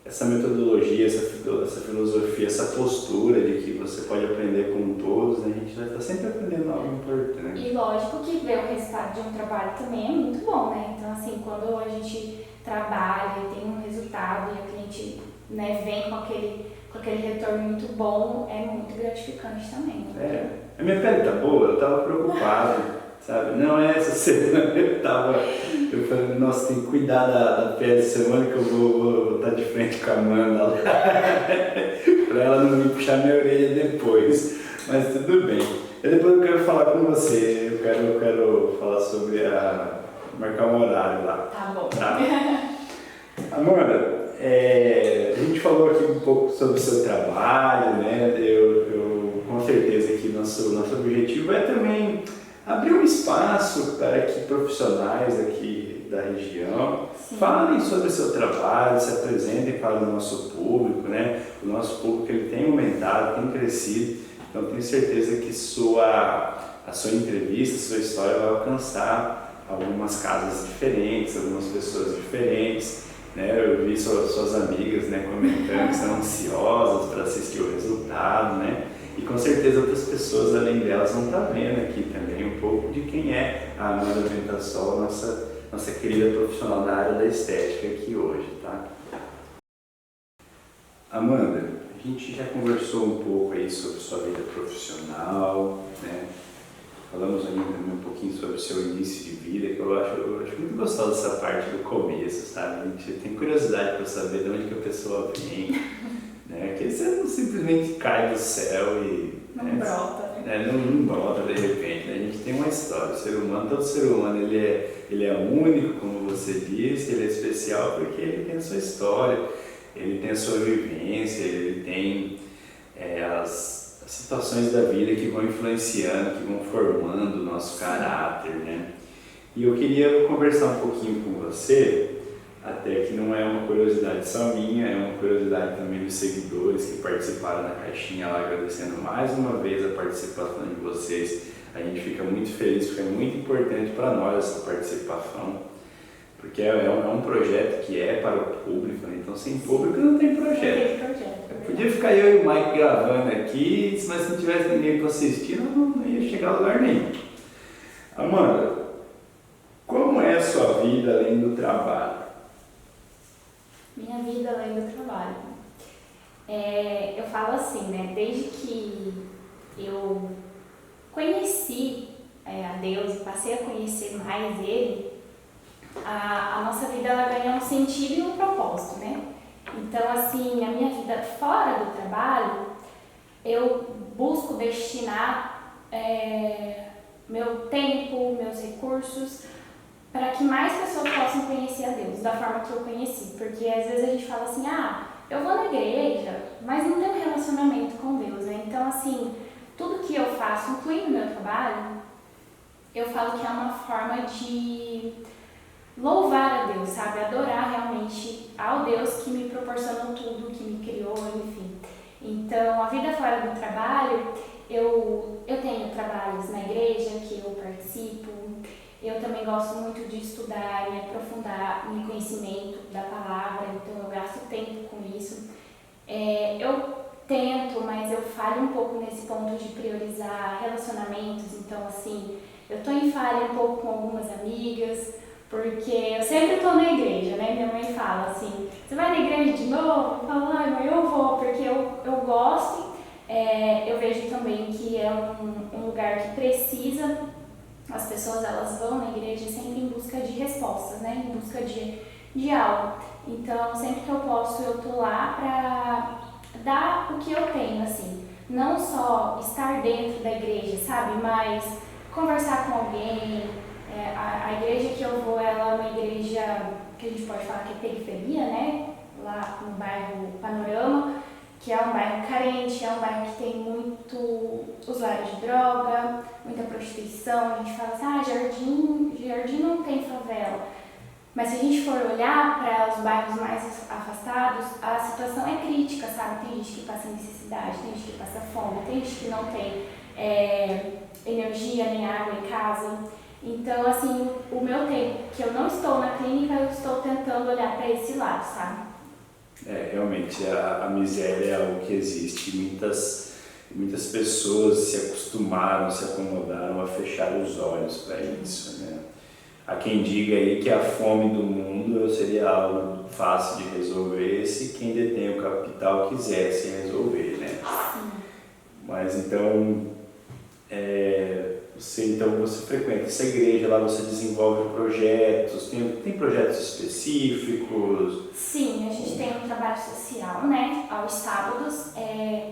essa metodologia, essa filosofia, essa postura de que você pode aprender com todos, né? A gente vai estar sempre aprendendo algo importante. E lógico que ver o resultado de um trabalho também é muito bom, né? Então, assim, quando a gente trabalha e tem um resultado e o cliente, né, vem com aquele retorno muito bom, é muito gratificante também. Né? A minha pele tá boa, eu estava preocupado, sabe? Não, essa semana eu falei, nossa, tem que cuidar da pele semana que eu vou estar de frente com a Amanda lá, para ela não me puxar minha orelha depois, mas tudo bem. Depois eu quero falar com você, eu quero falar sobre marcar um horário lá. Tá bom. Tá? Amanda, a gente falou aqui um pouco sobre o seu trabalho, né? Eu com certeza que nosso objetivo é também abrir um espaço para que profissionais aqui da região falem sobre o seu trabalho, se apresentem para o nosso público, né? O nosso público ele tem aumentado, tem crescido, então tenho certeza que a sua entrevista, a sua história vai alcançar algumas casas diferentes, algumas pessoas diferentes, né? Eu vi suas amigas, né, comentando que estão ansiosas para assistir o resultado, né? E com certeza outras pessoas além delas vão estar vendo aqui também um pouco de quem é a Amanda Ventasol, nossa querida profissional da área da estética aqui hoje, tá? Amanda, a gente já conversou um pouco aí sobre sua vida profissional, né? Falamos ainda também um pouquinho sobre o seu início de vida, que eu acho muito gostosa essa parte do começo, sabe? A gente tem curiosidade para saber de onde que a pessoa vem, né? Que você não simplesmente cai do céu e... Não brota. Não brota de repente, né? A gente tem uma história, todo ser humano ele é único, como você disse, ele é especial porque ele tem a sua história, ele tem a sua vivência, ele tem as situações da vida que vão influenciando, que vão formando o nosso caráter, né? E eu queria conversar um pouquinho com você, até que não é uma curiosidade só minha, é uma curiosidade também dos seguidores que participaram da caixinha lá, agradecendo mais uma vez a participação de vocês. A gente fica muito feliz, porque é muito importante para nós essa participação, porque é um projeto que é para o público, né? Então sem público não tem projeto. Podia ficar eu e o Mike gravando aqui, mas se não tivesse ninguém para assistir, não ia chegar a lugar nenhum. Amanda, como é a sua vida além do trabalho? Minha vida além do trabalho. Eu falo assim, né? Desde que eu conheci a Deus e passei a conhecer mais Ele, a nossa vida ela ganha um sentido e um propósito, né? Então, assim, a minha vida fora do trabalho, eu busco destinar meu tempo, meus recursos, para que mais pessoas possam conhecer a Deus da forma que eu conheci. Porque às vezes a gente fala assim, eu vou na igreja, mas não tenho relacionamento com Deus, né? Então, assim, tudo que eu faço, incluindo o meu trabalho, eu falo que é uma forma de louvar a Deus, sabe? Adorar realmente ao Deus que me proporcionou tudo, que me criou, enfim. Então, a vida fora do trabalho, eu tenho trabalhos na igreja que eu participo, eu também gosto muito de estudar e aprofundar em conhecimento da palavra, então eu gasto tempo com isso. Eu tento, mas eu falho um pouco nesse ponto de priorizar relacionamentos, então assim, eu tô em falha um pouco com algumas amigas, porque eu sempre tô na igreja, né? Minha mãe fala assim, você vai na igreja de novo? Eu falo, ai mãe, eu vou, porque eu gosto. Eu vejo também que é um lugar que precisa, as pessoas elas vão na igreja sempre em busca de respostas, né? Em busca de algo. Então, sempre que eu posso, eu tô lá pra dar o que eu tenho, assim. Não só estar dentro da igreja, sabe? Mas conversar com alguém. A igreja que eu vou, ela é uma igreja que a gente pode falar que é periferia, né? Lá no bairro Panorama, que é um bairro carente, é um bairro que tem muito usuário de droga, muita prostituição. A gente fala assim, Jardim não tem favela. Mas se a gente for olhar para os bairros mais afastados, a situação é crítica, sabe? Tem gente que passa necessidade, tem gente que passa fome, tem gente que não tem energia nem água em casa. Então, assim, o meu tempo que eu não estou na clínica, eu estou tentando olhar para esse lado, sabe? Realmente, a miséria é algo que existe. Muitas pessoas se acostumaram, se acomodaram a fechar os olhos para isso, né? Há quem diga aí que a fome do mundo seria algo fácil de resolver se quem detém o capital quisesse resolver, né? Sim. Mas então, você frequenta essa igreja, lá você desenvolve projetos, tem projetos específicos? Sim, a gente tem um trabalho social, né, aos sábados,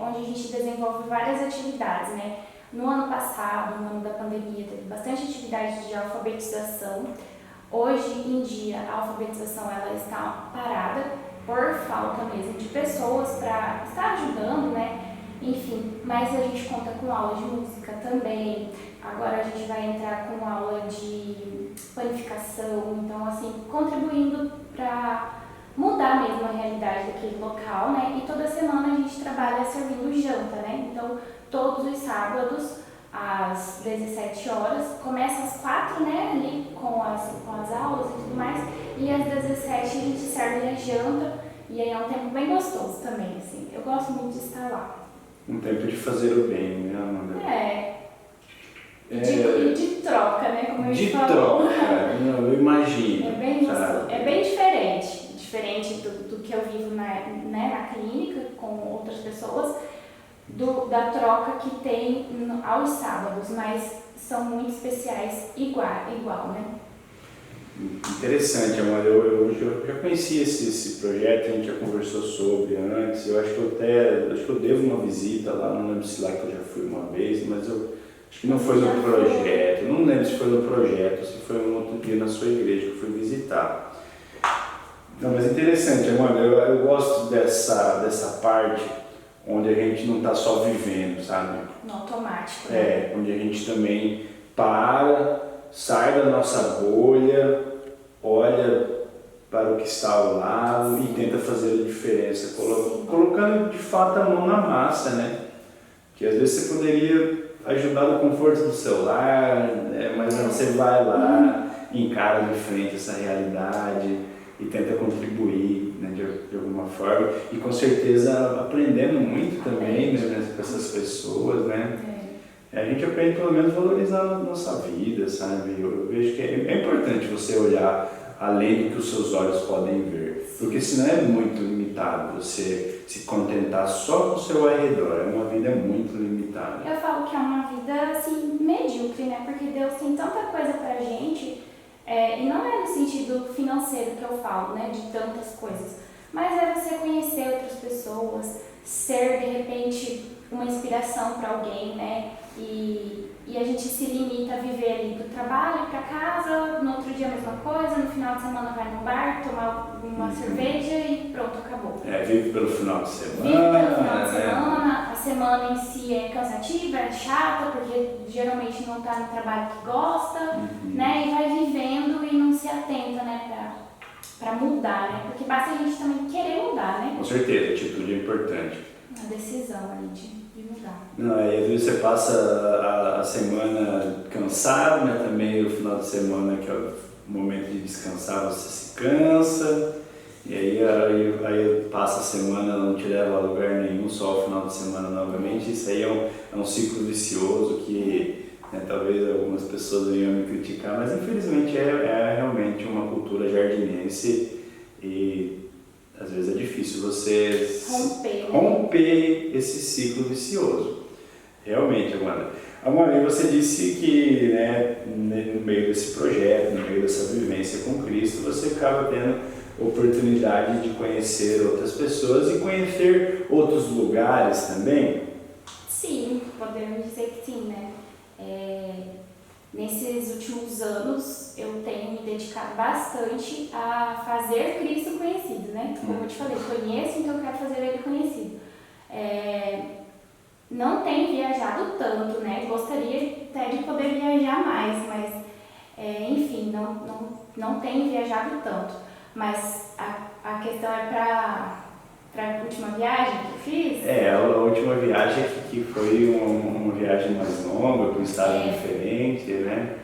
onde a gente desenvolve várias atividades, né. No ano passado, no ano da pandemia, teve bastante atividade de alfabetização. Hoje em dia, a alfabetização ela está parada por falta mesmo de pessoas para estar ajudando, né? Enfim, mas a gente conta com aula de música também. Agora a gente vai entrar com aula de panificação, então assim, contribuindo para mudar mesmo a realidade daquele local, né? E toda semana a gente trabalha servindo janta, né? Então, todos os sábados, às 17 horas, começa às 4, né? Ali com as aulas e tudo mais, e às 17 a gente serve a janta, e aí é um tempo bem gostoso também, assim. Eu gosto muito de estar lá. Um tempo de fazer o bem, né, Amanda? De troca, né? Como a gente falou. De troca, não, eu imagino. É bem gostoso, é bem diferente do que eu vivo na clínica com outras pessoas, da troca que tem aos sábados, mas são muito especiais igual, né? Interessante, Amanda. Eu já conheci esse projeto, a gente já conversou sobre antes. Eu acho que eu devo uma visita lá, não lembro se lá que eu já fui uma vez, mas eu acho que não foi no projeto. Não lembro se foi no projeto, se foi um outro dia na sua igreja que eu fui visitar. Não, mas interessante, Amanda. Eu gosto dessa parte onde a gente não está só vivendo, sabe? No automático, né? Onde a gente também sai da nossa bolha, olha para o que está ao lado e tenta fazer a diferença, colocando de fato a mão na massa, né? Que às vezes você poderia ajudar no conforto do seu lar, mas não, você vai lá, encara de frente essa realidade e tenta contribuir, né, de alguma forma, e com certeza aprendendo muito também, né, com essas pessoas, né? A gente aprende pelo menos a valorizar a nossa vida, sabe? Eu vejo que é importante você olhar além do que os seus olhos podem ver, porque senão é muito limitado você se contentar só com o seu arredor, é uma vida muito limitada. Eu falo que é uma vida assim, medíocre, né? Porque Deus tem tanta coisa pra gente, e não é no sentido financeiro que eu falo, né? De tantas coisas, mas é você conhecer outras pessoas, ser de repente uma inspiração para alguém, né? E a gente se limita a viver ali do trabalho para casa, no outro dia a mesma coisa, no final de semana vai no bar, tomar uma cerveja e pronto, acabou. Vive pelo final de semana. Vive pelo final de semana, a semana em si é cansativa, é chata, porque geralmente não está no trabalho que gosta, né? E vai vivendo e não se atenta, né, para mudar, né? Porque basta a gente também querer mudar, né? Com certeza, atitude é importante. A decisão ali de mudar. Não, aí às vezes você passa a semana cansado, né? Também o final de semana, que é o momento de descansar, você se cansa. E aí passa a semana, não te leva a lugar nenhum, só o final de semana novamente. Isso aí é um ciclo vicioso que, né, talvez algumas pessoas venham me criticar, mas infelizmente é realmente uma cultura jardinense e às vezes é difícil você romper esse ciclo vicioso. Realmente, Amanda. Amanda, você disse que, né, no meio desse projeto, no meio dessa vivência com Cristo, você acaba tendo oportunidade de conhecer outras pessoas e conhecer outros lugares também? Sim, podemos dizer que sim, né? Nesses últimos anos eu tenho me dedicado bastante a fazer Cristo conhecido, né? Como eu te falei, conheço, então eu quero fazer ele conhecido. Não tenho viajado tanto, né? Gostaria até de poder viajar mais, mas enfim, não tenho viajado tanto. Mas a questão é para a última viagem que eu fiz? A última viagem que foi uma viagem mais longa, para um estado diferente, né?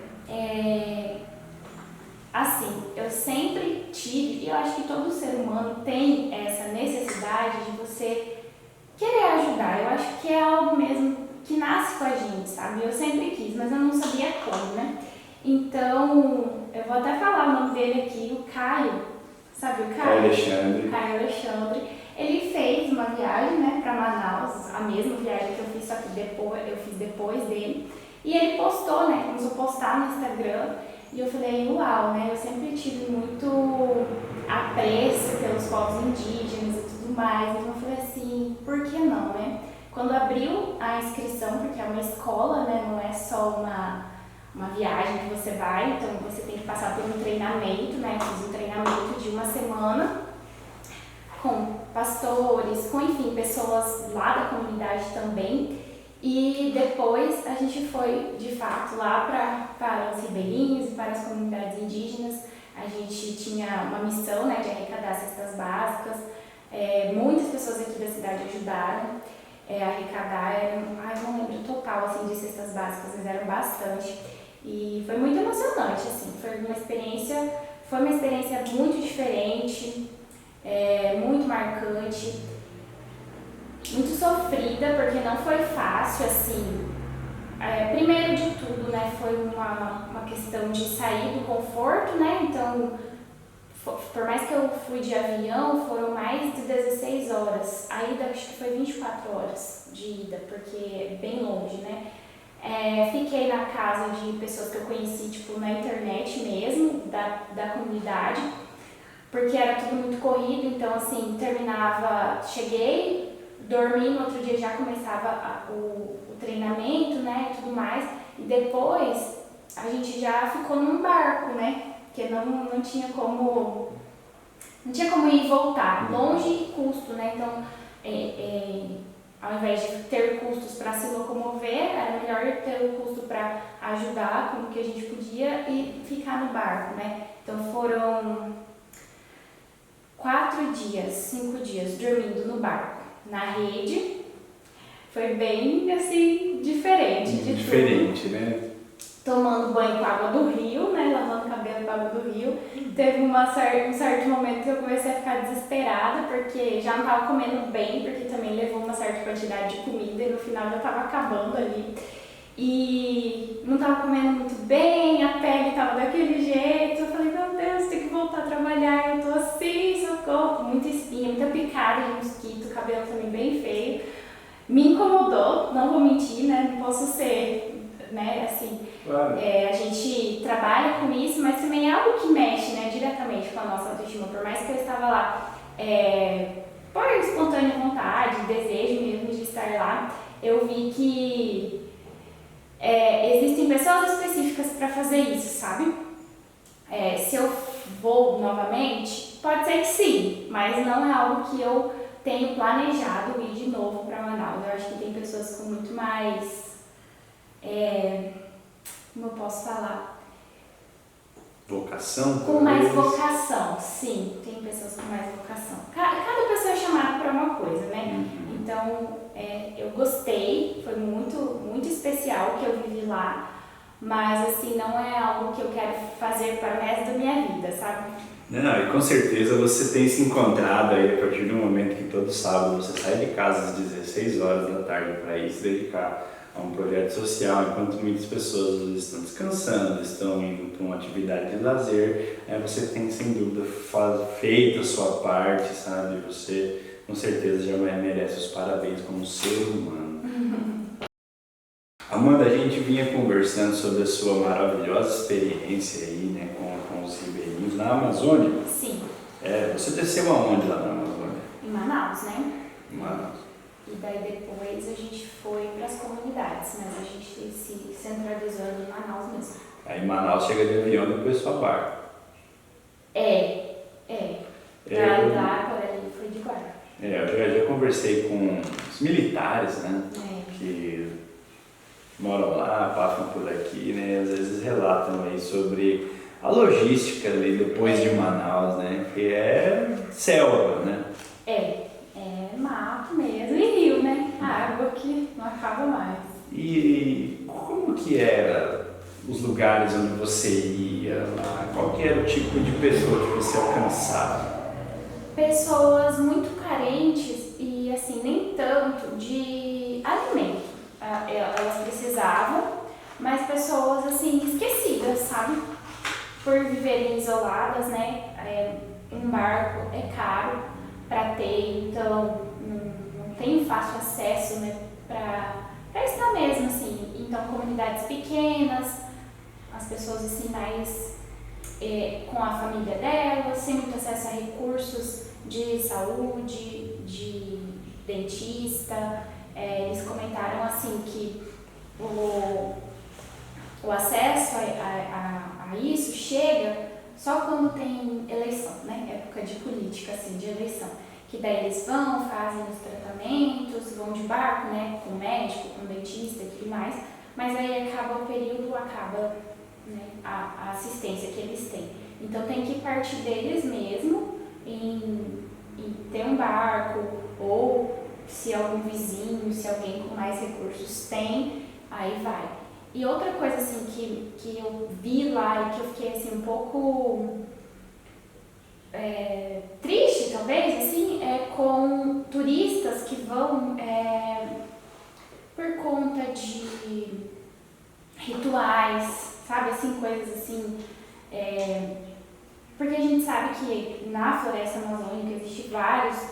Assim, eu sempre tive, e eu acho que todo ser humano tem essa necessidade de você querer ajudar. Eu acho que é algo mesmo que nasce com a gente, sabe? Eu sempre quis, mas eu não sabia como, né? Então, eu vou até falar o nome dele aqui, o Caio. Sabe o Caio? Caio Alexandre. Ele fez uma viagem, né, para Manaus, a mesma viagem que eu fiz, só que eu fiz depois dele. E ele postou, né, começou a postar no Instagram. E eu falei, uau, né, eu sempre tive muito apreço pelos povos indígenas e tudo mais. Então eu falei assim, por que não, né? Quando abriu a inscrição, porque é uma escola, né, não é só uma viagem que você vai, então você tem que passar por um treinamento, né? Eu fiz um treinamento de uma semana com pastores, com, enfim, pessoas lá da comunidade também. E depois a gente foi, de fato, lá para os ribeirinhos e para as comunidades indígenas. A gente tinha uma missão, né, de arrecadar cestas básicas. Muitas pessoas aqui da cidade ajudaram a arrecadar. Eu não lembro o total assim, de cestas básicas, mas eram bastante. E foi muito emocionante, assim, foi uma experiência muito diferente, muito marcante, muito sofrida, porque não foi fácil, assim. Primeiro de tudo, né, foi uma questão de sair do conforto, né, então, por mais que eu fui de avião, foram mais de 16 horas, a ida acho que foi 24 horas de ida, porque é bem longe, né. Fiquei na casa de pessoas que eu conheci, tipo, na internet mesmo, da comunidade, porque era tudo muito corrido, então, assim, cheguei, dormi, no outro dia já começava o treinamento, né, e tudo mais, e depois a gente já ficou num barco, né, porque não tinha como ir e voltar, longe e custo, né, então, ao invés de ter custos para se locomover, era melhor ter o custo para ajudar como que a gente podia e ficar no barco, né? Então foram 5 dias dormindo no barco, na rede. Foi bem, assim, diferente de Diferente, tudo. né? Tomando banho com água do rio, né? Lavando cabelo com água do rio. Teve um certo momento que eu comecei a ficar desesperada, porque já não estava comendo bem, porque também levou uma certa quantidade de comida e no final já estava acabando ali. E não estava comendo muito bem, a pele estava daquele jeito. Eu falei, meu Deus, tem que voltar a trabalhar. Eu tô assim, socorro, muita espinha, muita picada de mosquito, cabelo também bem feio. Me incomodou, não vou mentir, né? Não posso ser, né, assim. Claro. A gente trabalha com isso, mas também é algo que mexe, né, diretamente com a nossa autoestima. Por mais que eu estava lá por espontânea vontade, desejo mesmo de estar lá, eu vi que Existem pessoas específicas para fazer isso, sabe? Se eu vou novamente, pode ser que sim, mas não é algo que eu tenho planejado ir de novo para Manaus. Eu acho que tem pessoas com muito mais, como eu posso falar? Vocação? Com mais vocação, sim. Tem pessoas com mais vocação. Cada pessoa é chamada para uma coisa, né? Então, eu gostei, foi muito, muito especial o que eu vivi lá, mas assim, não é algo que eu quero fazer para o resto da minha vida, sabe? Não, e com certeza você tem se encontrado aí a partir do momento que todo sábado você sai de casa às 16 horas da tarde para ir se dedicar a um projeto social, enquanto muitas pessoas estão descansando, estão indo para uma atividade de lazer, você tem sem dúvida feito a sua parte, sabe? Você com certeza já merece os parabéns como ser humano. Amanda, a gente vinha conversando sobre a sua maravilhosa experiência aí, né, com os ribeirinhos na Amazônia. Sim. Você desceu aonde lá na Amazônia? Em Manaus, né? Em Manaus. E daí depois a gente foi para as comunidades, mas a gente se centralizou ali em Manaus mesmo. Aí em Manaus chega de avião e depois sua barca. Lá por ali foi de guarda. Eu já conversei com os militares, né? Que moram lá, passam por aqui, né? Às vezes relatam aí sobre a logística ali depois de Manaus, né? Que é selva, né? É mato mesmo e rio, né? A água que não acaba mais. E como que era os lugares onde você ia lá? Qual que era o tipo de pessoa que você alcançava? Pessoas muito carentes e assim, nem tanto de alimento. Elas precisavam, mas pessoas assim, esquecidas, sabe? Por viverem isoladas, né? Um barco é caro para ter, então não tem fácil acesso, né? Para estar mesmo, assim. Então, comunidades pequenas, as pessoas assim mais com a família delas, sem muito acesso a recursos de saúde, de dentista. Eles comentaram assim que o acesso a isso chega só quando tem eleição, né? Época de política, assim, de eleição. Que daí eles vão, fazem os tratamentos, vão de barco, né? Com médico, com dentista e tudo mais. Mas aí acaba o período, né, a assistência que eles têm. Então tem que partir deles mesmo em ter um barco, ou se algum vizinho, se alguém com mais recursos tem, aí vai. E outra coisa assim que eu vi lá e que eu fiquei assim um pouco triste talvez, assim, com turistas que vão por conta de rituais, sabe, assim, coisas assim, porque a gente sabe que na floresta amazônica existe várias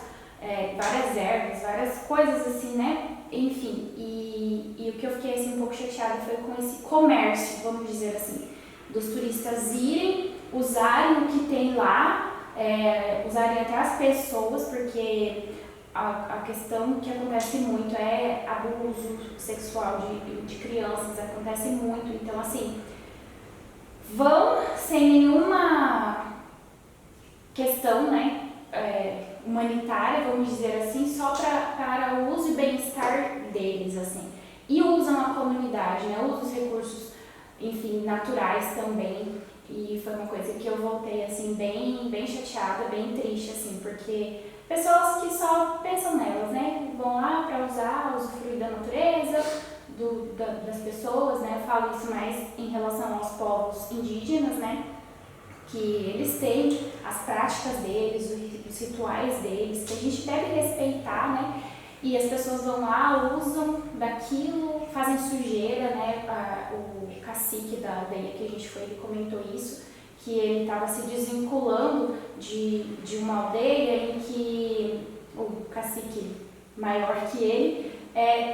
ervas, várias coisas assim, né? Enfim, e o que eu fiquei assim um pouco chateada foi com esse comércio, vamos dizer assim, dos turistas irem, usarem o que tem lá, usarem até as pessoas, porque a questão que acontece muito é abuso sexual de crianças, acontece muito, então assim, vão sem nenhuma questão, né? Humanitária, vamos dizer assim, só para o uso e bem-estar deles, assim. E usam a comunidade, né? Usam os recursos, enfim, naturais também. E foi uma coisa que eu voltei, assim, bem chateada, bem triste, assim, porque pessoas que só pensam nelas, né? Vão lá para usufruir da natureza, das pessoas, né? Eu falo isso mais em relação aos povos indígenas, né? Que eles têm as práticas deles, os rituais deles, que a gente deve respeitar, né? E as pessoas vão lá, usam daquilo, fazem sujeira, né? O cacique da aldeia que a gente foi, ele comentou isso, que ele estava se desvinculando de uma aldeia em que o cacique maior que ele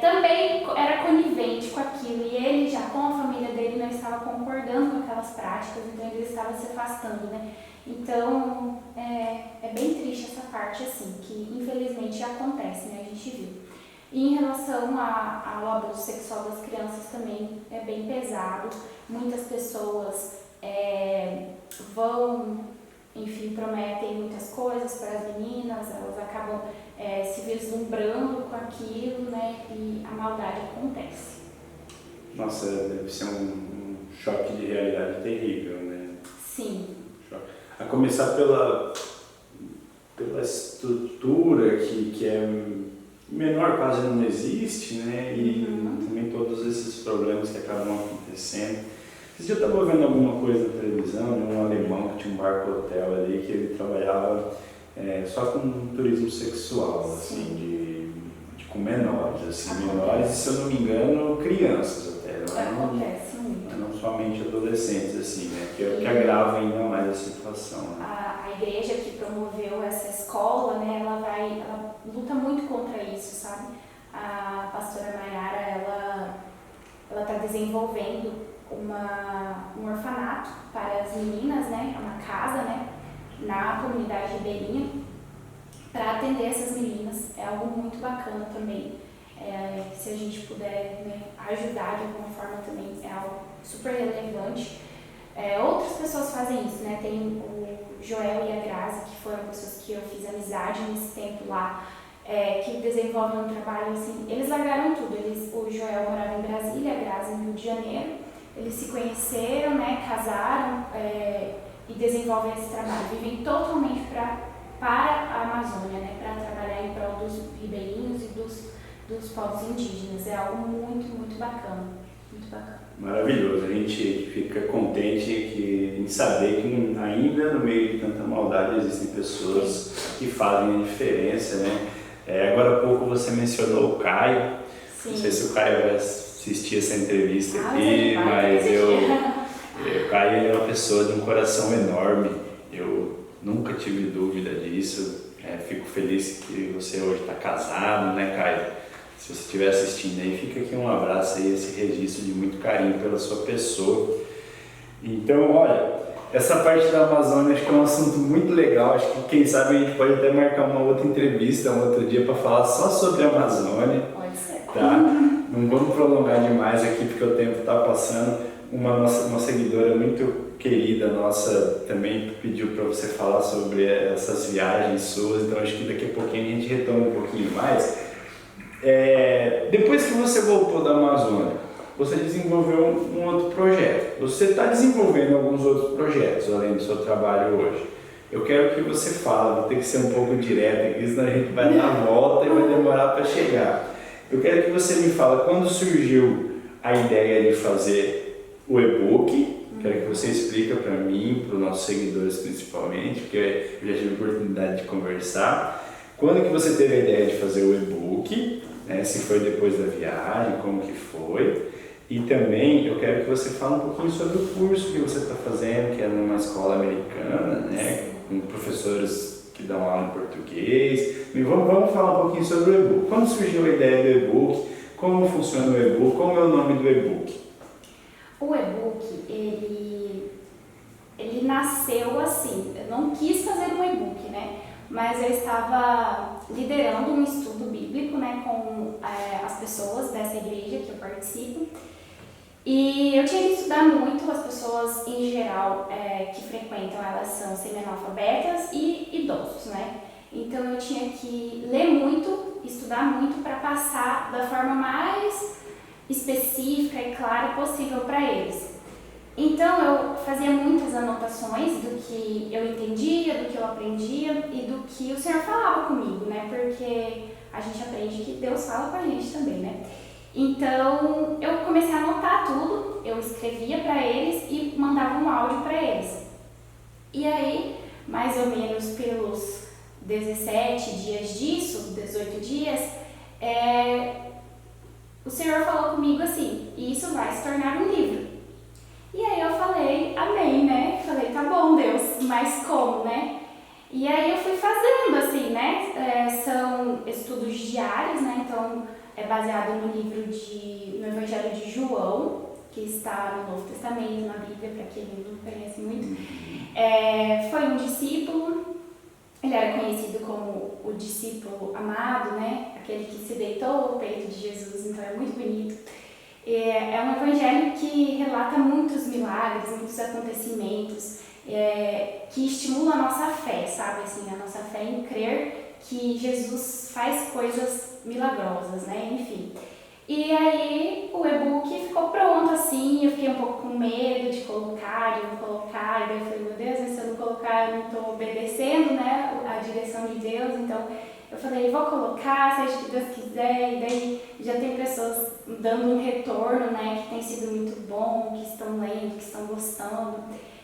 também era conivente com aquilo, e ele já com a família dele não estava concordando com aquelas práticas, então ele estava se afastando, né? Então é bem triste essa parte, assim, que infelizmente acontece, né? A gente viu. E em relação ao abuso sexual das crianças também é bem pesado. Muitas pessoas vão, enfim, prometem muitas coisas para as meninas, elas acabam se vislumbrando com aquilo, né? E a maldade acontece. Nossa, deve ser um choque de realidade terrível, né? Sim. A começar pela estrutura que é menor, quase não existe, né? E também todos esses problemas que acabam acontecendo. Esse dia eu estava vendo alguma coisa na televisão, um alemão que tinha um barco-hotel ali, que ele trabalhava só com turismo sexual, assim, com menores, assim, menores e, se eu não me engano, crianças até, Acontece muito. não somente adolescentes, assim, né? Que é o que agrava ainda mais a situação. Né? A igreja que promoveu essa escola, né, ela luta muito contra isso, sabe? A pastora Maiara, ela está desenvolvendo um orfanato para as meninas, né, uma casa, né, na comunidade ribeirinha, para atender essas meninas. É algo muito bacana também. Se a gente puder, né, ajudar de alguma forma também, é algo super relevante. Outras pessoas fazem isso, né? Tem o Joel e a Grazi, que foram pessoas que eu fiz amizade nesse tempo lá, que desenvolvem um trabalho assim. Eles largaram tudo. O Joel morava em Brasília, a Grazi em Rio de Janeiro. Eles se conheceram, né? Casaram e desenvolvem esse trabalho. Vivem totalmente para a Amazônia, né? Para trabalhar em prol dos ribeirinhos e dos povos indígenas. É algo muito, muito bacana. Muito bacana. Maravilhoso, a gente fica contente em saber que ainda no meio de tanta maldade existem pessoas que fazem a diferença, né? Agora há pouco você mencionou o Caio. Sim. Não sei se o Caio vai assistir essa entrevista aqui, mas o Caio ele é uma pessoa de um coração enorme, eu nunca tive dúvida disso. Fico feliz que você hoje está casado, né, Caio? Se você estiver assistindo aí, fica aqui um abraço aí, esse registro de muito carinho pela sua pessoa. Então, olha, essa parte da Amazônia acho que é um assunto muito legal. Acho que quem sabe a gente pode até marcar uma outra entrevista, um outro dia, para falar só sobre a Amazônia. Pode ser. Tá? Não vamos prolongar demais aqui porque o tempo está passando. Uma seguidora muito querida nossa também pediu para você falar sobre essas viagens suas, então acho que daqui a pouquinho a gente retoma um pouquinho mais. Depois que você voltou da Amazônia, você desenvolveu um outro projeto. Você está desenvolvendo alguns outros projetos além do seu trabalho hoje. Eu quero que você fale, vou ter que ser um pouco direto aqui, senão a gente vai dar a volta e vai demorar para chegar. Eu quero que você me fale quando surgiu a ideia de fazer o e-book. Quero que você explique para mim, para os nossos seguidores principalmente, porque eu já tive a oportunidade de conversar. Quando que você teve a ideia de fazer o e-book, né? Se foi depois da viagem, como que foi. E também eu quero que você fale um pouquinho sobre o curso que você está fazendo, que é numa escola americana, né? Com professores que dão aula em português. E vamos falar um pouquinho sobre o e-book. Quando surgiu a ideia do e-book, como funciona o e-book, qual é o nome do e-book? O e-book, ele nasceu assim. Eu não quis fazer um e-book, né? Mas eu estava liderando um estudo bíblico, né, com as pessoas dessa igreja que eu participo. E eu tinha que estudar muito. As pessoas em geral que frequentam, elas são semi-analfabetas e idosos, né? Então eu tinha que ler muito, estudar muito para passar da forma mais específica e clara possível para eles. Então eu fazia muitas anotações do que eu entendia, do que eu aprendia e do que o Senhor falava comigo, né? Porque a gente aprende que Deus fala com a gente também, né? Então eu comecei a anotar tudo, eu escrevia para eles e mandava um áudio para eles. E aí, mais ou menos pelos 17 dias disso, 18 dias, o Senhor falou comigo assim: isso vai se tornar um livro. E aí eu falei, amém, né? Falei, tá bom, Deus, mas como, né? E aí eu fui fazendo, assim, né? São estudos diários, né? Então é baseado no no Evangelho de João, que está no Novo Testamento, na Bíblia, para quem não conhece muito. Foi um discípulo, ele era conhecido como o discípulo amado, né? Aquele que se deitou ao peito de Jesus, então é muito bonito. É um evangelho que relata muitos milagres, muitos acontecimentos, que estimulam a nossa fé, sabe? Assim, a nossa fé em crer que Jesus faz coisas milagrosas, né? Enfim. E aí o e-book ficou pronto assim, eu fiquei um pouco com medo de colocar, e daí eu falei, meu Deus, mas se eu não colocar eu não estou obedecendo, né, a direção de Deus, então eu falei, vou colocar, seja o que Deus quiser, e daí já tem pessoas dando um retorno, né, que tem sido muito bom, que estão lendo, que estão gostando,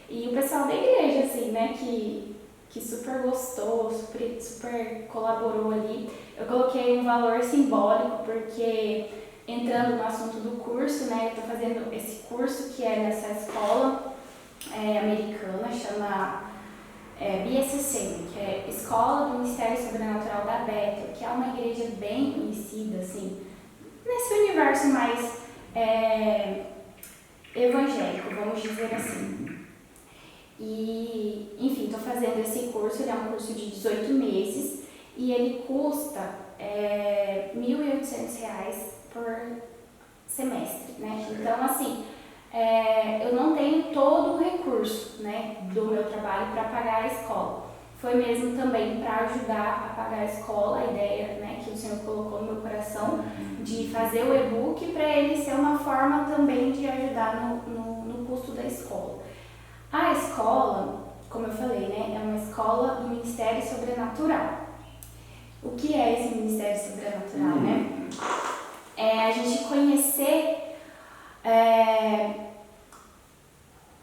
e o pessoal da igreja, assim, né, que super gostou, super colaborou ali. Eu coloquei um valor simbólico porque, entrando no assunto do curso, né, eu estou fazendo esse curso que é nessa escola americana, chama BSC, que é Escola do Ministério Sobrenatural da Bethel, que é uma igreja bem conhecida, assim, nesse universo mais evangélico, vamos dizer assim. E, enfim, estou fazendo esse curso, ele é um curso de 18 meses e ele custa R$1.800 por semestre, né? Então, assim, eu não tenho todo o recurso, né, do meu trabalho para pagar a escola. Foi mesmo também para ajudar a pagar a escola, a ideia, né, que o Senhor colocou no meu coração de fazer o e-book para ele ser uma forma também de ajudar no custo da escola. A escola, como eu falei, né, é uma escola do Ministério Sobrenatural. O que é esse Ministério Sobrenatural, né? É a gente conhecer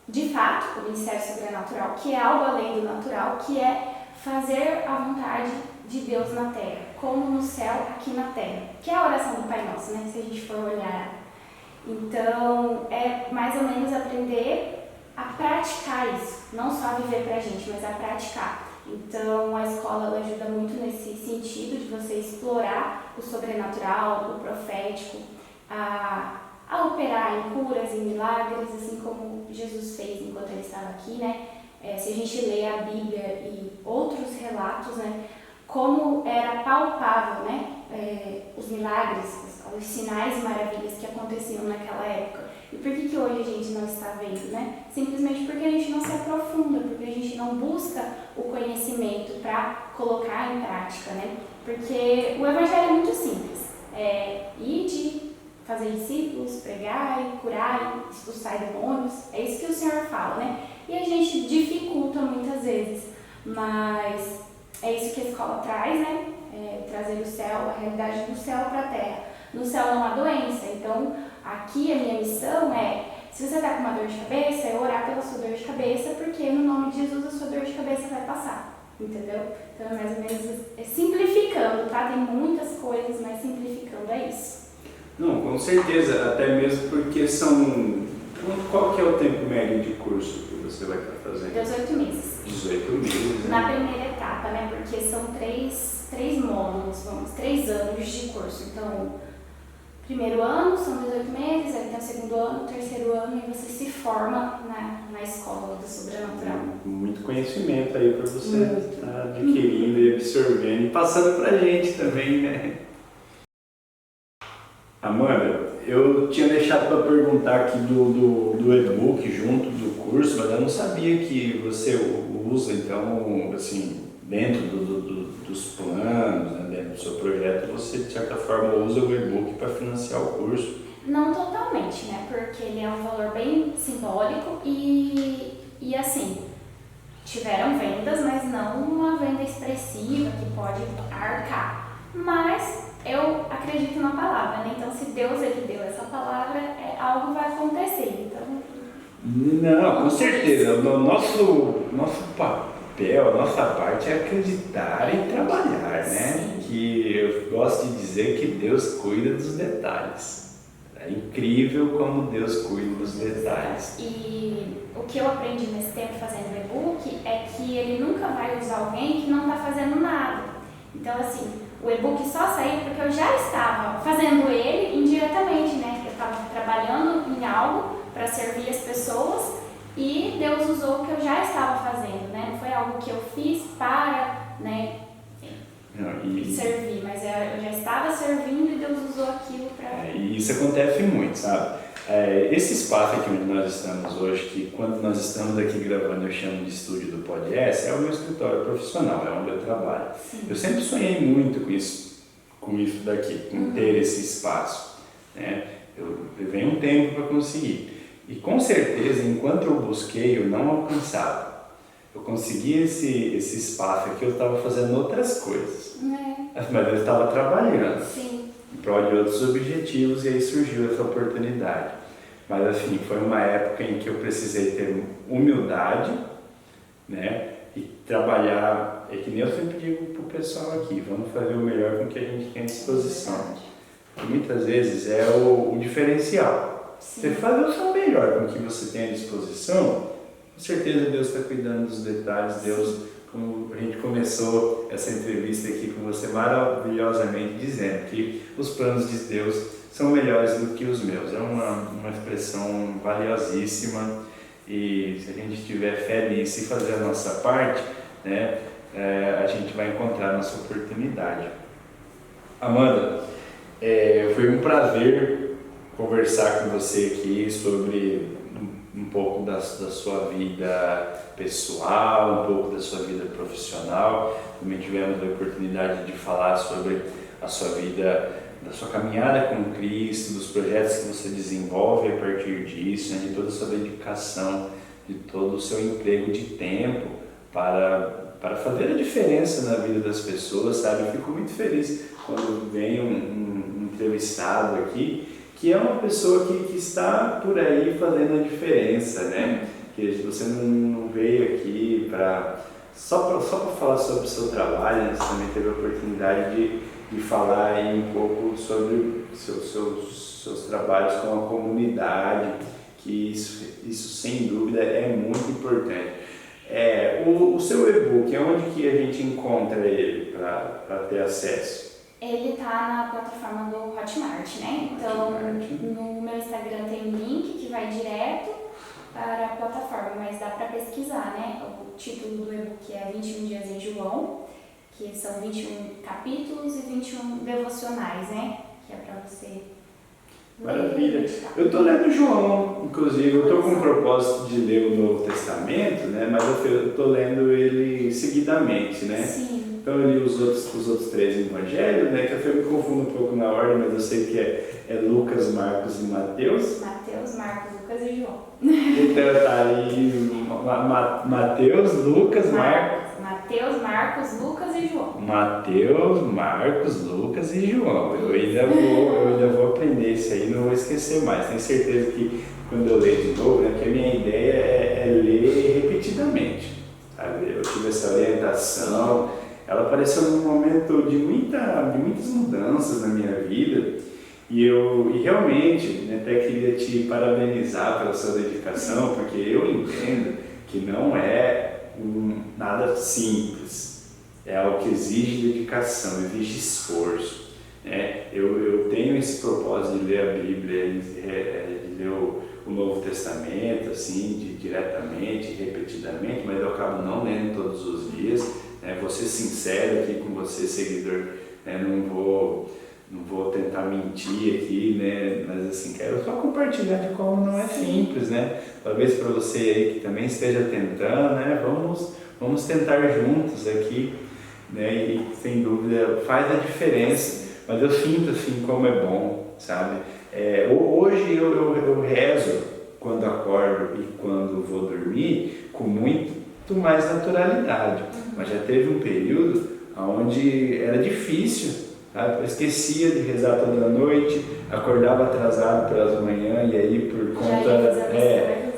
de fato o Ministério Sobrenatural, que é algo além do natural, que é fazer a vontade de Deus na terra, como no céu, aqui na terra, que é a oração do Pai Nosso, né, se a gente for olhar. Então, é mais ou menos aprender a praticar isso, não só viver pra gente, mas a praticar. Então, a escola ela ajuda muito nesse sentido de você explorar o sobrenatural, o profético, a operar em curas, em milagres, assim como Jesus fez enquanto ele estava aqui, né? Se a gente lê a Bíblia e outros relatos, né, como era palpável, né, os milagres, os sinais e maravilhas que aconteciam naquela época. E por que hoje a gente não está vendo, né? Simplesmente porque a gente não se aprofunda, porque a gente não busca o conhecimento para colocar em prática, né? Porque o Evangelho é muito simples. Ide, fazer discípulos, pregar, curar, expulsar demônios. É isso que o Senhor fala, né? E a gente dificulta muitas vezes, mas é isso que a escola traz, né? Trazer o céu, a realidade do céu para a terra. No céu não há doença, então aqui a minha missão se você está com uma dor de cabeça, é orar pela sua dor de cabeça, porque no nome de Jesus a sua dor de cabeça vai passar, entendeu? Então é mais ou menos simplificando, tá? Tem muitas coisas, mas simplificando é isso. Não, com certeza, até mesmo porque qual que é o tempo médio de curso que você vai estar fazendo? 18 meses. 18 meses, né? Na primeira etapa, né? Porque são três módulos, 3 anos de curso, então... Primeiro ano são 18 meses, aí tem o segundo ano, o terceiro ano e você se forma na escola do sobrenatural. Muito conhecimento aí para você estar adquirindo e absorvendo e passando pra gente também, né? Amanda, eu tinha deixado para perguntar aqui do e-book junto do curso, mas eu não sabia que você usa, então, assim, dentro dos planos, né, dentro do seu projeto, você de certa forma usa o e-book para financiar o curso. Não totalmente, né? Porque ele é um valor bem simbólico e assim, tiveram vendas, mas não uma venda expressiva que pode arcar. Mas eu acredito na palavra, né? Então, se Deus ele deu essa palavra, algo vai acontecer. Então, não, com certeza. O nosso papel, a nossa parte é acreditar e trabalhar, né? Sim. Que eu gosto de dizer que Deus cuida dos detalhes. É incrível como Deus cuida dos detalhes. E o que eu aprendi nesse tempo fazendo o e-book é que ele nunca vai usar alguém que não está fazendo nada. Então, assim, o e-book só saiu porque eu já estava fazendo ele indiretamente, né? Eu estava trabalhando em algo para servir as pessoas e Deus usou o que eu já estava fazendo, né? Não foi algo que eu fiz para né, Não, servir, mas eu já estava servindo e Deus usou aquilo para... E isso acontece muito, sabe? Esse espaço aqui onde nós estamos hoje, que quando nós estamos aqui gravando eu chamo de estúdio do Podcast, é o meu escritório profissional, é onde eu trabalho. Sim. Eu sempre sonhei muito com isso daqui, com ter esse espaço, né? Eu levei um tempo para conseguir. E com certeza, enquanto eu busquei, eu não alcançava. Eu consegui esse espaço aqui, eu estava fazendo outras coisas. Mas eu estava trabalhando. Sim. Em prol de outros objetivos, e aí surgiu essa oportunidade. Mas assim, foi uma época em que eu precisei ter humildade, né? E trabalhar, é que nem eu sempre digo para o pessoal aqui, vamos fazer o melhor com o que a gente tem à disposição. E muitas vezes é o diferencial. Sim. Você fazer o seu melhor com o que você tem à disposição, com certeza Deus está cuidando dos detalhes, Deus, como a gente começou essa entrevista aqui com você maravilhosamente dizendo que os planos de Deus são melhores do que os meus. É uma expressão valiosíssima e se a gente tiver fé nisso e fazer a nossa parte, né, a gente vai encontrar a nossa oportunidade. Amanda, foi um prazer conversar com você aqui sobre um pouco da sua vida pessoal, um pouco da sua vida profissional. Também tivemos a oportunidade de falar sobre a sua vida, da sua caminhada com Cristo, dos projetos que você desenvolve a partir disso, né, de toda a sua dedicação, de todo o seu emprego de tempo para fazer a diferença na vida das pessoas, sabe? Eu fico muito feliz quando vem um entrevistado aqui que é uma pessoa que está por aí fazendo a diferença, né? Que você não veio aqui só para falar sobre o seu trabalho, né? Você também teve a oportunidade de falar aí um pouco sobre seus trabalhos com a comunidade, que isso sem dúvida é muito importante. O seu e-book, onde que a gente encontra ele para ter acesso? Ele tá na plataforma do Hotmart, né? Então, no meu Instagram tem um link que vai direto para a plataforma, mas dá para pesquisar, né? O título do e-book é 21 Dias em João, que são 21 capítulos e 21 devocionais, né? Que é para você... Maravilha. Eu estou lendo João, inclusive, eu estou com o propósito de ler o Novo Testamento, né? Mas eu estou lendo ele seguidamente, né? Sim. Então eu li os outros 3 evangelhos, né? Que eu me confundo um pouco na ordem, mas eu sei que é Lucas, Marcos e Mateus. Mateus, Marcos, Lucas e João. Então tá aí Mateus, Lucas, Marcos. Mateus, Marcos, Lucas e João. Mateus, Marcos, Lucas e João. Eu ainda vou aprender isso aí, não vou esquecer mais. Tenho certeza que quando eu ler de novo, né, que a minha ideia é ler repetidamente. Sabe? Eu tive essa orientação, ela apareceu num momento de muitas mudanças na minha vida. E realmente, né, até queria te parabenizar pela sua dedicação, porque eu entendo que não é nada simples, é algo que exige dedicação, exige esforço, né? Eu tenho esse propósito de ler a Bíblia, de ler o Novo Testamento, assim, diretamente, repetidamente, mas eu acabo não lendo todos os dias, né? Vou ser sincero aqui com você, seguidor, né? Não vou tentar mentir aqui, né? Mas assim, quero só compartilhar de como não é simples, né? Talvez para você aí que também esteja tentando, né? Vamos tentar juntos aqui, né? E sem dúvida faz a diferença, mas eu sinto assim como é bom, sabe? Hoje eu rezo quando acordo e quando vou dormir com muito mais naturalidade, mas já teve um período onde era difícil. Eu esquecia de rezar toda noite, acordava atrasado pelas manhãs e aí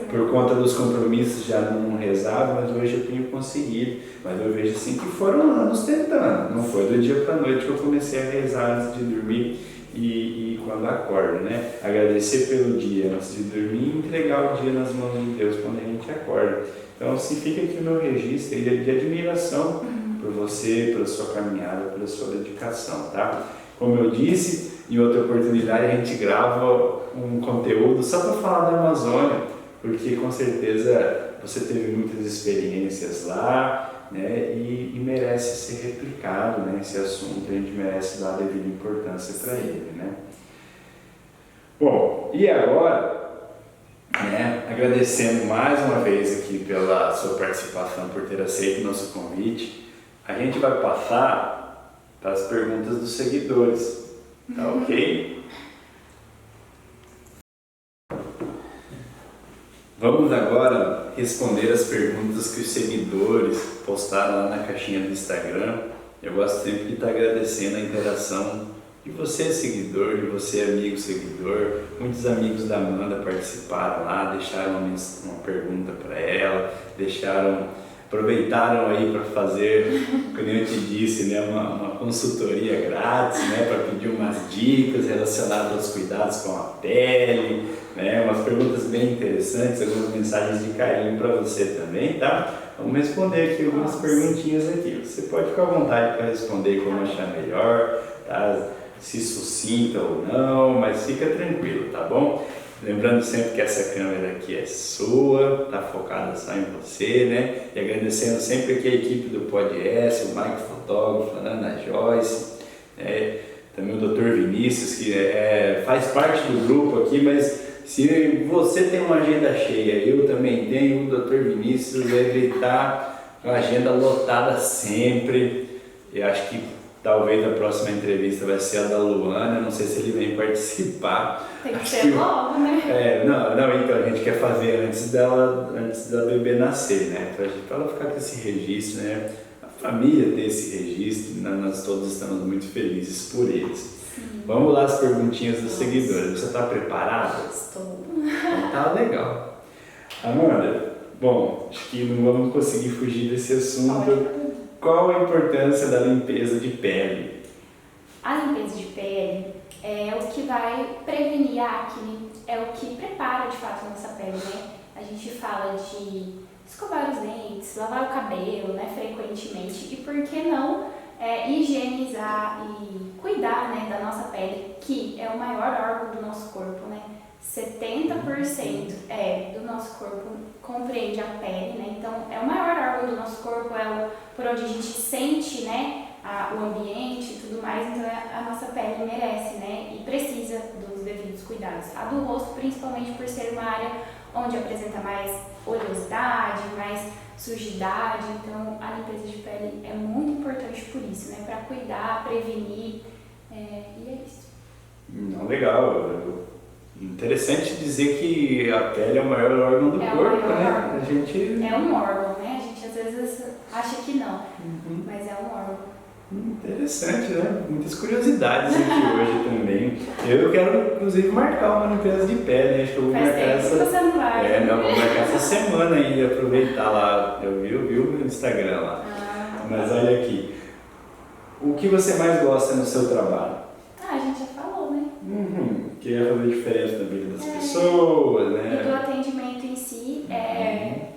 por conta dos compromissos já não rezava, mas hoje eu tenho conseguido. Mas eu vejo assim que foram anos tentando, não foi do dia para a noite que eu comecei a rezar antes de dormir e quando acordo, né? Agradecer pelo dia antes de dormir e entregar o dia nas mãos de Deus quando a gente acorda. Então assim, fica aqui o meu registro de admiração por você, pela sua caminhada, pela sua dedicação, tá? Como eu disse, em outra oportunidade a gente grava um conteúdo só para falar da Amazônia, porque com certeza você teve muitas experiências lá, né? E merece ser replicado, né? Esse assunto, a gente merece dar a devida importância para ele, né? Bom, e agora, né, agradecendo mais uma vez aqui pela sua participação, por ter aceito o nosso convite, a gente vai passar para as perguntas dos seguidores, tá ok? Vamos agora responder as perguntas que os seguidores postaram lá na caixinha do Instagram. Eu gosto sempre de estar agradecendo a interação de você, seguidor, de você, amigo, seguidor. Muitos amigos da Amanda participaram lá, deixaram uma pergunta para ela, aproveitaram aí para fazer, como eu te disse, né, uma consultoria grátis, né, para pedir umas dicas relacionadas aos cuidados com a pele, né, umas perguntas bem interessantes, algumas mensagens de carinho para você também, tá? Vamos responder aqui algumas perguntinhas aqui. Você pode ficar à vontade para responder como achar melhor, tá? Se sucinta ou não, mas fica tranquilo, tá bom? Lembrando sempre que essa câmera aqui é sua, tá focada só em você, né? E agradecendo sempre aqui a equipe do Podcast, o Mike Fotógrafo, a Ana Joyce, também o Dr. Vinícius, que faz parte do grupo aqui, mas se você tem uma agenda cheia, eu também tenho, o Dr. Vinícius, ele tá com a agenda lotada sempre. Eu acho que talvez a próxima entrevista vai ser a da Luana, não sei se ele vem participar. Tem que ser logo, né? Então a gente quer fazer antes da bebê nascer, né? Pra ela ficar com esse registro, né? A família ter esse registro, nós todos estamos muito felizes por eles. Sim. Vamos lá as perguntinhas dos seguidores. Você está preparada? Estou. Então tá legal. Amanda, bom, acho que não vamos conseguir fugir desse assunto. Qual a importância da limpeza de pele? A limpeza de pele é o que vai prevenir a acne, é o que prepara de fato a nossa pele, né? A gente fala de escovar os dentes, lavar o cabelo, né, frequentemente, e por que não higienizar e cuidar, né, da nossa pele, que é o maior órgão do nosso corpo, né? 70% do nosso corpo compreende a pele, né? Então é o maior órgão do nosso corpo, por onde a gente sente, né, o ambiente e tudo mais, então a nossa pele merece, né, e precisa dos devidos cuidados. A do rosto, principalmente por ser uma área onde apresenta mais oleosidade, mais sujidade, então a limpeza de pele é muito importante por isso, né, para cuidar, prevenir, e é isso. Não, legal. Interessante dizer que a pele é o maior órgão do corpo, né? A gente... É um órgão, né? A gente às vezes acha que não, mas é um órgão. Interessante, né? Muitas curiosidades aqui hoje também. Eu quero, inclusive, marcar uma limpeza de pele, né? Acho que eu vou marcar essa... Você não vai. Vou marcar essa semana ainda, aproveitar lá. Eu vi no Instagram lá. Mas olha aqui. O que você mais gosta no seu trabalho? A gente já falou, né? Que é fazer diferença na vida das pessoas, né? E do atendimento em si,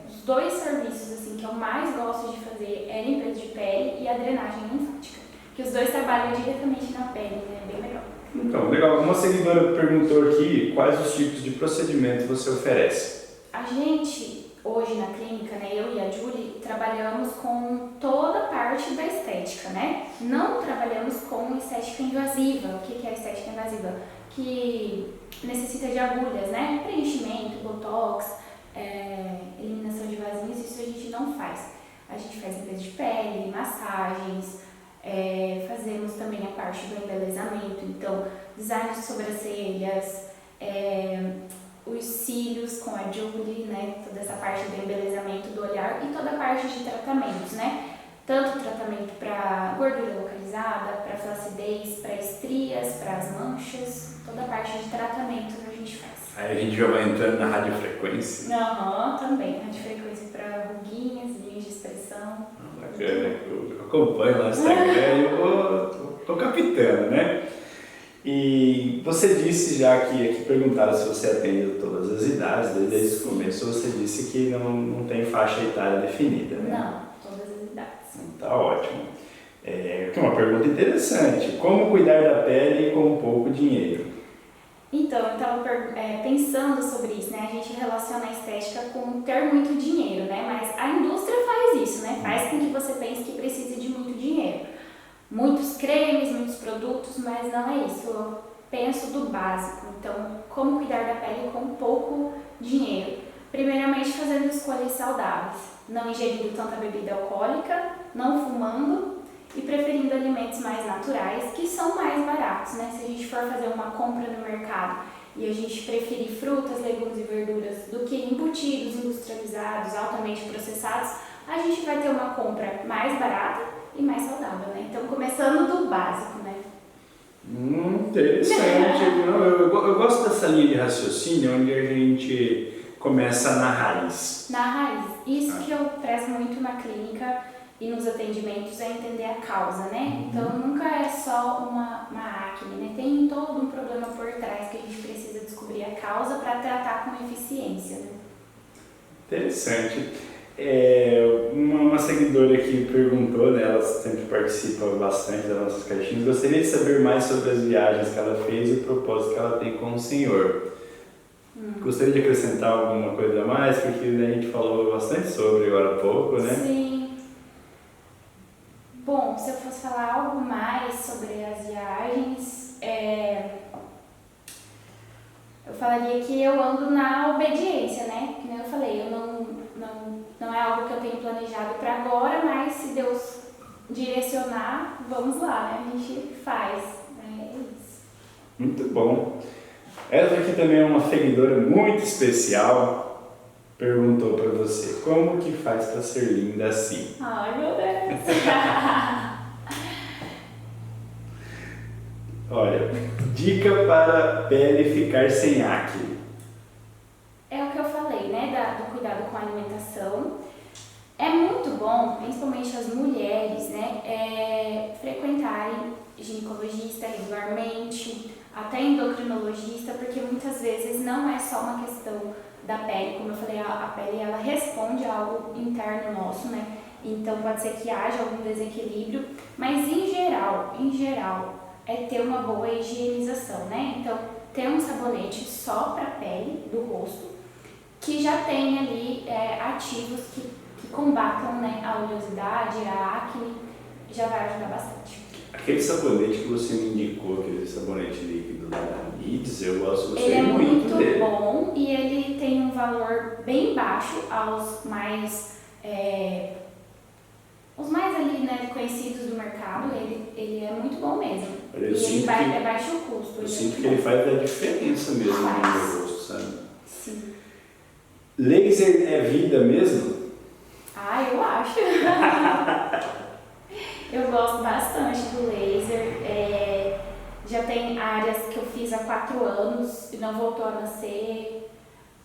os dois serviços assim, que eu mais gosto de fazer é a limpeza de pele e a drenagem linfática. Que os dois trabalham diretamente na pele, né? É bem melhor. Então, legal. Uma seguidora perguntou aqui quais os tipos de procedimento você oferece. A gente, hoje na clínica, né, eu e a Julie, trabalhamos com toda a parte da estética, né? Não trabalhamos com estética invasiva. O que é a estética invasiva? Que necessita de agulhas, né? Preenchimento, botox, eliminação de vasinhos, isso a gente não faz. A gente faz limpeza de pele, massagens, fazemos também a parte do embelezamento, então design de sobrancelhas, os cílios com a Julie, né? Toda essa parte do embelezamento do olhar e toda a parte de tratamentos, né? Tanto tratamento para gordura localizada, para flacidez, para estrias, para as manchas, toda a parte de tratamento a gente faz. Aí a gente já vai entrando na radiofrequência. Também. Radiofrequência para ruguinhas, linhas de expressão. Bacana, eu acompanho lá no Instagram e eu tô captando, né? E você disse já que perguntaram se você atende todas as idades, desde o começo você disse que não tem faixa etária definida, né? Não, todas as idades. Tá ótimo. Uma pergunta interessante. Como cuidar da pele com pouco dinheiro? Então, eu estava pensando sobre isso, né? A gente relaciona a estética com ter muito dinheiro, né? Mas a indústria faz isso, né? Faz com que você muitos cremes, muitos produtos, mas não é isso. Eu penso do básico. Então, como cuidar da pele com pouco dinheiro? Primeiramente, fazendo escolhas saudáveis, não ingerindo tanta bebida alcoólica, não fumando e preferindo alimentos mais naturais, que são mais baratos, né? Se a gente for fazer uma compra no mercado e a gente preferir frutas, legumes e verduras do que embutidos, industrializados, altamente processados, a gente vai ter uma compra mais barata e mais saudável, né? Então, começando do básico, né? Interessante. Não, eu gosto dessa linha de raciocínio onde a gente começa na raiz. Na raiz. Isso que eu prezo muito na clínica e nos atendimentos é entender a causa, né? Então, nunca é só uma acne, né? Tem todo um problema por trás que a gente precisa descobrir a causa para tratar com eficiência, né? Interessante. Uma seguidora aqui perguntou, né, ela sempre participa bastante das nossas caixinhas, gostaria de saber mais sobre as viagens que ela fez e o propósito que ela tem com o senhor. Gostaria de acrescentar alguma coisa a mais, porque a gente falou bastante sobre agora há pouco, né? Sim. Bom, se eu fosse falar algo mais sobre as viagens, eu falaria que eu ando na obediência, né? Como eu falei, eu não é algo que eu tenho planejado para agora, mas se Deus direcionar, vamos lá, né? A gente faz, né? É isso. Muito bom. Essa aqui também é uma seguidora muito especial. Perguntou para você, como que faz para ser linda assim? Ai, meu Deus! Olha, dica para a pele ficar sem acne. É o que eu falei, né, do cuidado com a alimentação. É muito bom, principalmente as mulheres, né, frequentarem ginecologista regularmente, até endocrinologista, porque muitas vezes não é só uma questão da pele, como eu falei, a pele ela responde a algo interno nosso, né, então pode ser que haja algum desequilíbrio, mas em geral, é ter uma boa higienização, né, então ter um sabonete só para a pele do rosto, que já tem ali ativos que combatam, né, a oleosidade, a acne, já vai ajudar bastante. Aquele sabonete que você me indicou, aquele sabonete líquido da Lids, eu gostei ele é muito dele. Bom e ele tem um valor bem baixo aos mais os mais ali, né, conhecidos do mercado. Ele é muito bom mesmo. E ele é baixo custo. Eu sinto que ele faz a diferença mesmo no meu rosto, sabe? Sim. Laser é vida mesmo? Ah, eu acho. Eu gosto bastante do laser. Já tem áreas que eu fiz há 4 anos e não voltou a nascer.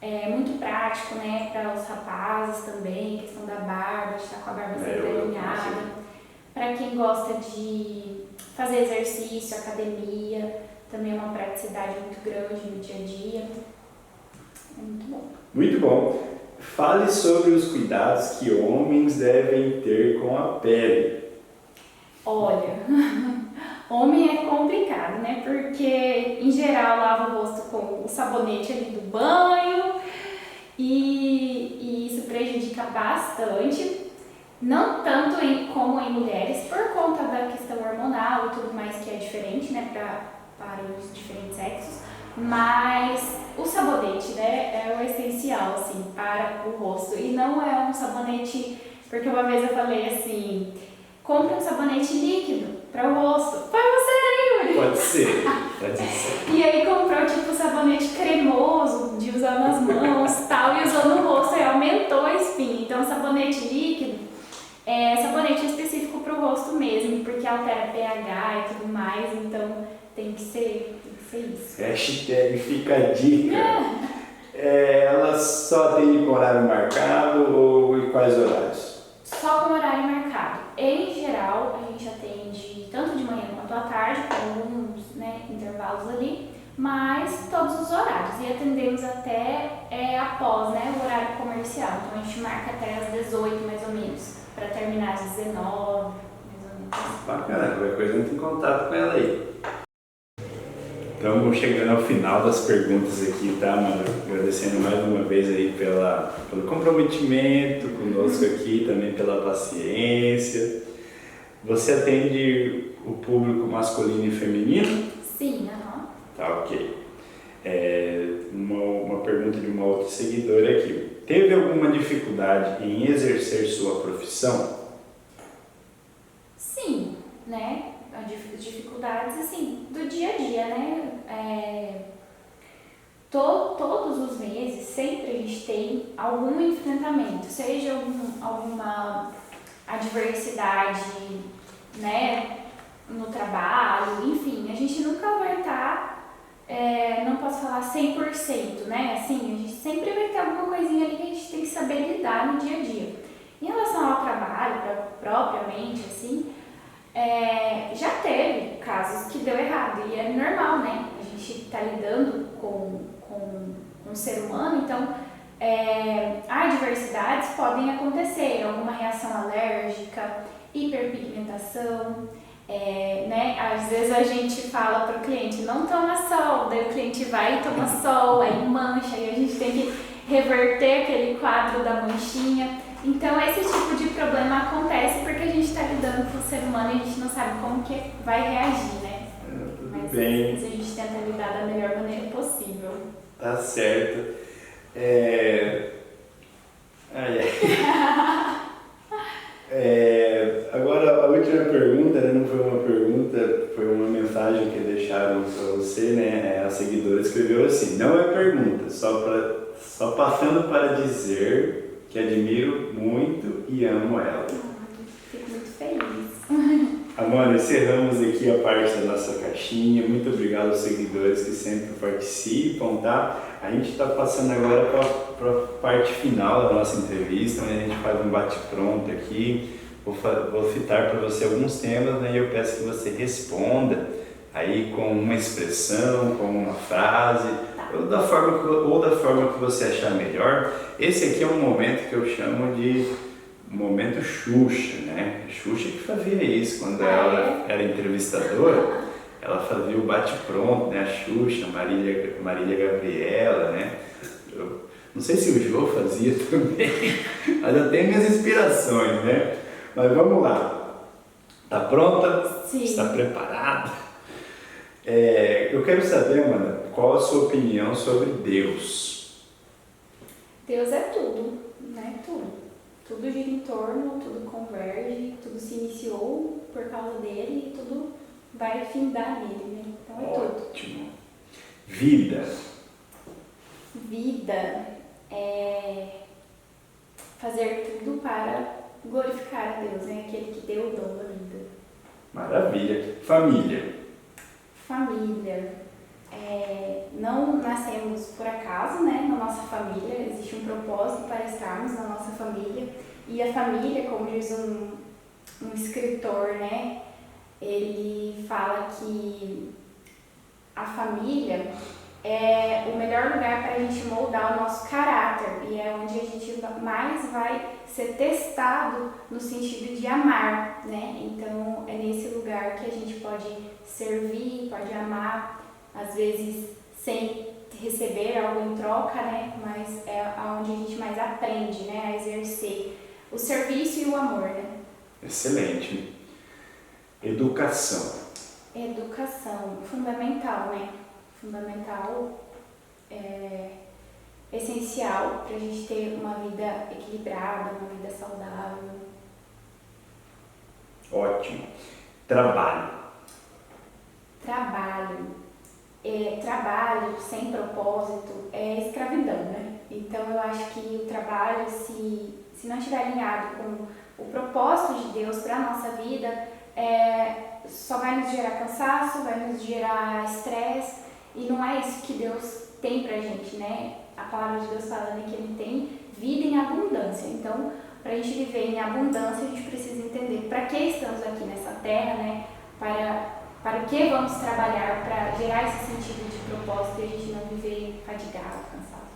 É muito prático, né, para os rapazes também, questão da barba, de estar com a barba sempre alinhada. Para quem gosta de fazer exercício, academia, também é uma praticidade muito grande no dia a dia. É muito bom. Muito bom. Fale sobre os cuidados que homens devem ter com a pele. Olha, homem é complicado, né? Porque, em geral, lava o rosto com o sabonete ali do banho e isso prejudica bastante. Não tanto como em mulheres, por conta da questão hormonal e tudo mais que é diferente, né? Para os diferentes sexos. Mas o sabonete, né? É o essencial, assim, para o rosto. E não é um sabonete... Porque uma vez eu falei assim... Compre um sabonete líquido para o rosto. Foi você, Yuri? Pode ser. E aí comprou tipo sabonete cremoso de usar nas mãos tal, e usou no rosto e aumentou a espinha. Então sabonete líquido é sabonete específico para o rosto mesmo, porque altera pH e tudo mais, então tem que ser isso. Hashtag fica a dica. Ela só tem horário marcado ou em quais horários? Só com horário marcado. Em geral, a gente atende tanto de manhã quanto à tarde, com alguns intervalos ali, mas todos os horários. E atendemos até após o horário comercial. Então a gente marca até às 18 mais ou menos, para terminar às 19, mais ou menos. Bacana, qualquer coisa entra em contato com ela aí. Então, vamos chegando ao final das perguntas aqui, tá, mano? Agradecendo mais uma vez aí pelo comprometimento conosco aqui, também pela paciência. Você atende o público masculino e feminino? Sim, aham. Tá, ok. Uma pergunta de uma outra seguidora aqui. Teve alguma dificuldade em exercer sua profissão? Sim, né? Dificuldades, assim, do dia a dia, né? Todos os meses, sempre a gente tem algum enfrentamento, seja alguma adversidade, né, no trabalho, enfim, a gente nunca vai estar, não posso falar 100%, né, assim, a gente sempre vai ter alguma coisinha ali que a gente tem que saber lidar no dia a dia. Em relação ao trabalho, propriamente, assim, já teve casos que deu errado, e é normal, né, a gente está lidando com um ser humano, então adversidades podem acontecer, alguma reação alérgica, hiperpigmentação, né? Às vezes a gente fala para o cliente, não toma sol, daí o cliente vai e toma sol, aí mancha, e a gente tem que reverter aquele quadro da manchinha. Então esse tipo de problema acontece porque a gente está lidando com o ser humano e a gente não sabe como que vai reagir, né? Mas bem. a gente tenta lidar da melhor maneira possível. Tá certo. Agora, a última pergunta, né, não foi uma pergunta, foi uma mensagem que deixaram para você, né? A seguidora escreveu assim: não é pergunta, só passando para dizer que admiro muito e amo ela. Fico muito feliz. Amanda, encerramos aqui a parte da nossa caixinha. Muito obrigado aos seguidores que sempre participam, tá? A gente está passando agora para a parte final da nossa entrevista, onde a gente faz um bate-pronto aqui. Vou citar para você alguns temas, né? E eu peço que você responda aí com uma expressão, com uma frase, ou da forma que você achar melhor. Esse aqui é um momento que eu chamo de momento Xuxa, né? Xuxa que fazia isso quando ela era entrevistadora, ela fazia o bate-pronto, né? A Xuxa, Marília Gabriela, né? Eu não sei se o Jô fazia também, mas eu tenho minhas inspirações, né? Mas vamos lá. Tá pronta? Sim. Está preparada? Eu quero saber, Amanda, qual a sua opinião sobre Deus? Deus é tudo, né? Tudo. Tudo gira em torno, tudo converge, tudo se iniciou por causa dele e tudo vai findar nele, né? Então é tudo. Ótimo. Vida. Vida é fazer tudo para glorificar a Deus, né? Aquele que deu o dom da vida. Maravilha. Família. Família. Não nascemos por acaso, né? Na nossa família existe um propósito para estarmos na nossa família, e a família, como diz um escritor, né? Ele fala que a família é o melhor lugar para a gente moldar o nosso caráter, e é onde a gente mais vai ser testado no sentido de amar, né? Então é nesse lugar que a gente pode servir, pode amar, às vezes sem receber algo em troca, né? Mas é onde a gente mais aprende, né? A exercer o serviço e o amor, né? Excelente. Educação. Educação, fundamental, né? Fundamental, essencial para a gente ter uma vida equilibrada, uma vida saudável. Ótimo. Trabalho. Trabalho sem propósito é escravidão, né? Então eu acho que o trabalho, se não estiver alinhado com o propósito de Deus para a nossa vida, só vai nos gerar cansaço, vai nos gerar estresse, e não é isso que Deus tem pra gente, né? A palavra de Deus falando que Ele tem vida em abundância. Então, para a gente viver em abundância, a gente precisa entender para que estamos aqui nessa terra, né? Para o que vamos trabalhar, para gerar esse sentido de propósito e a gente não viver fadigado, cansado.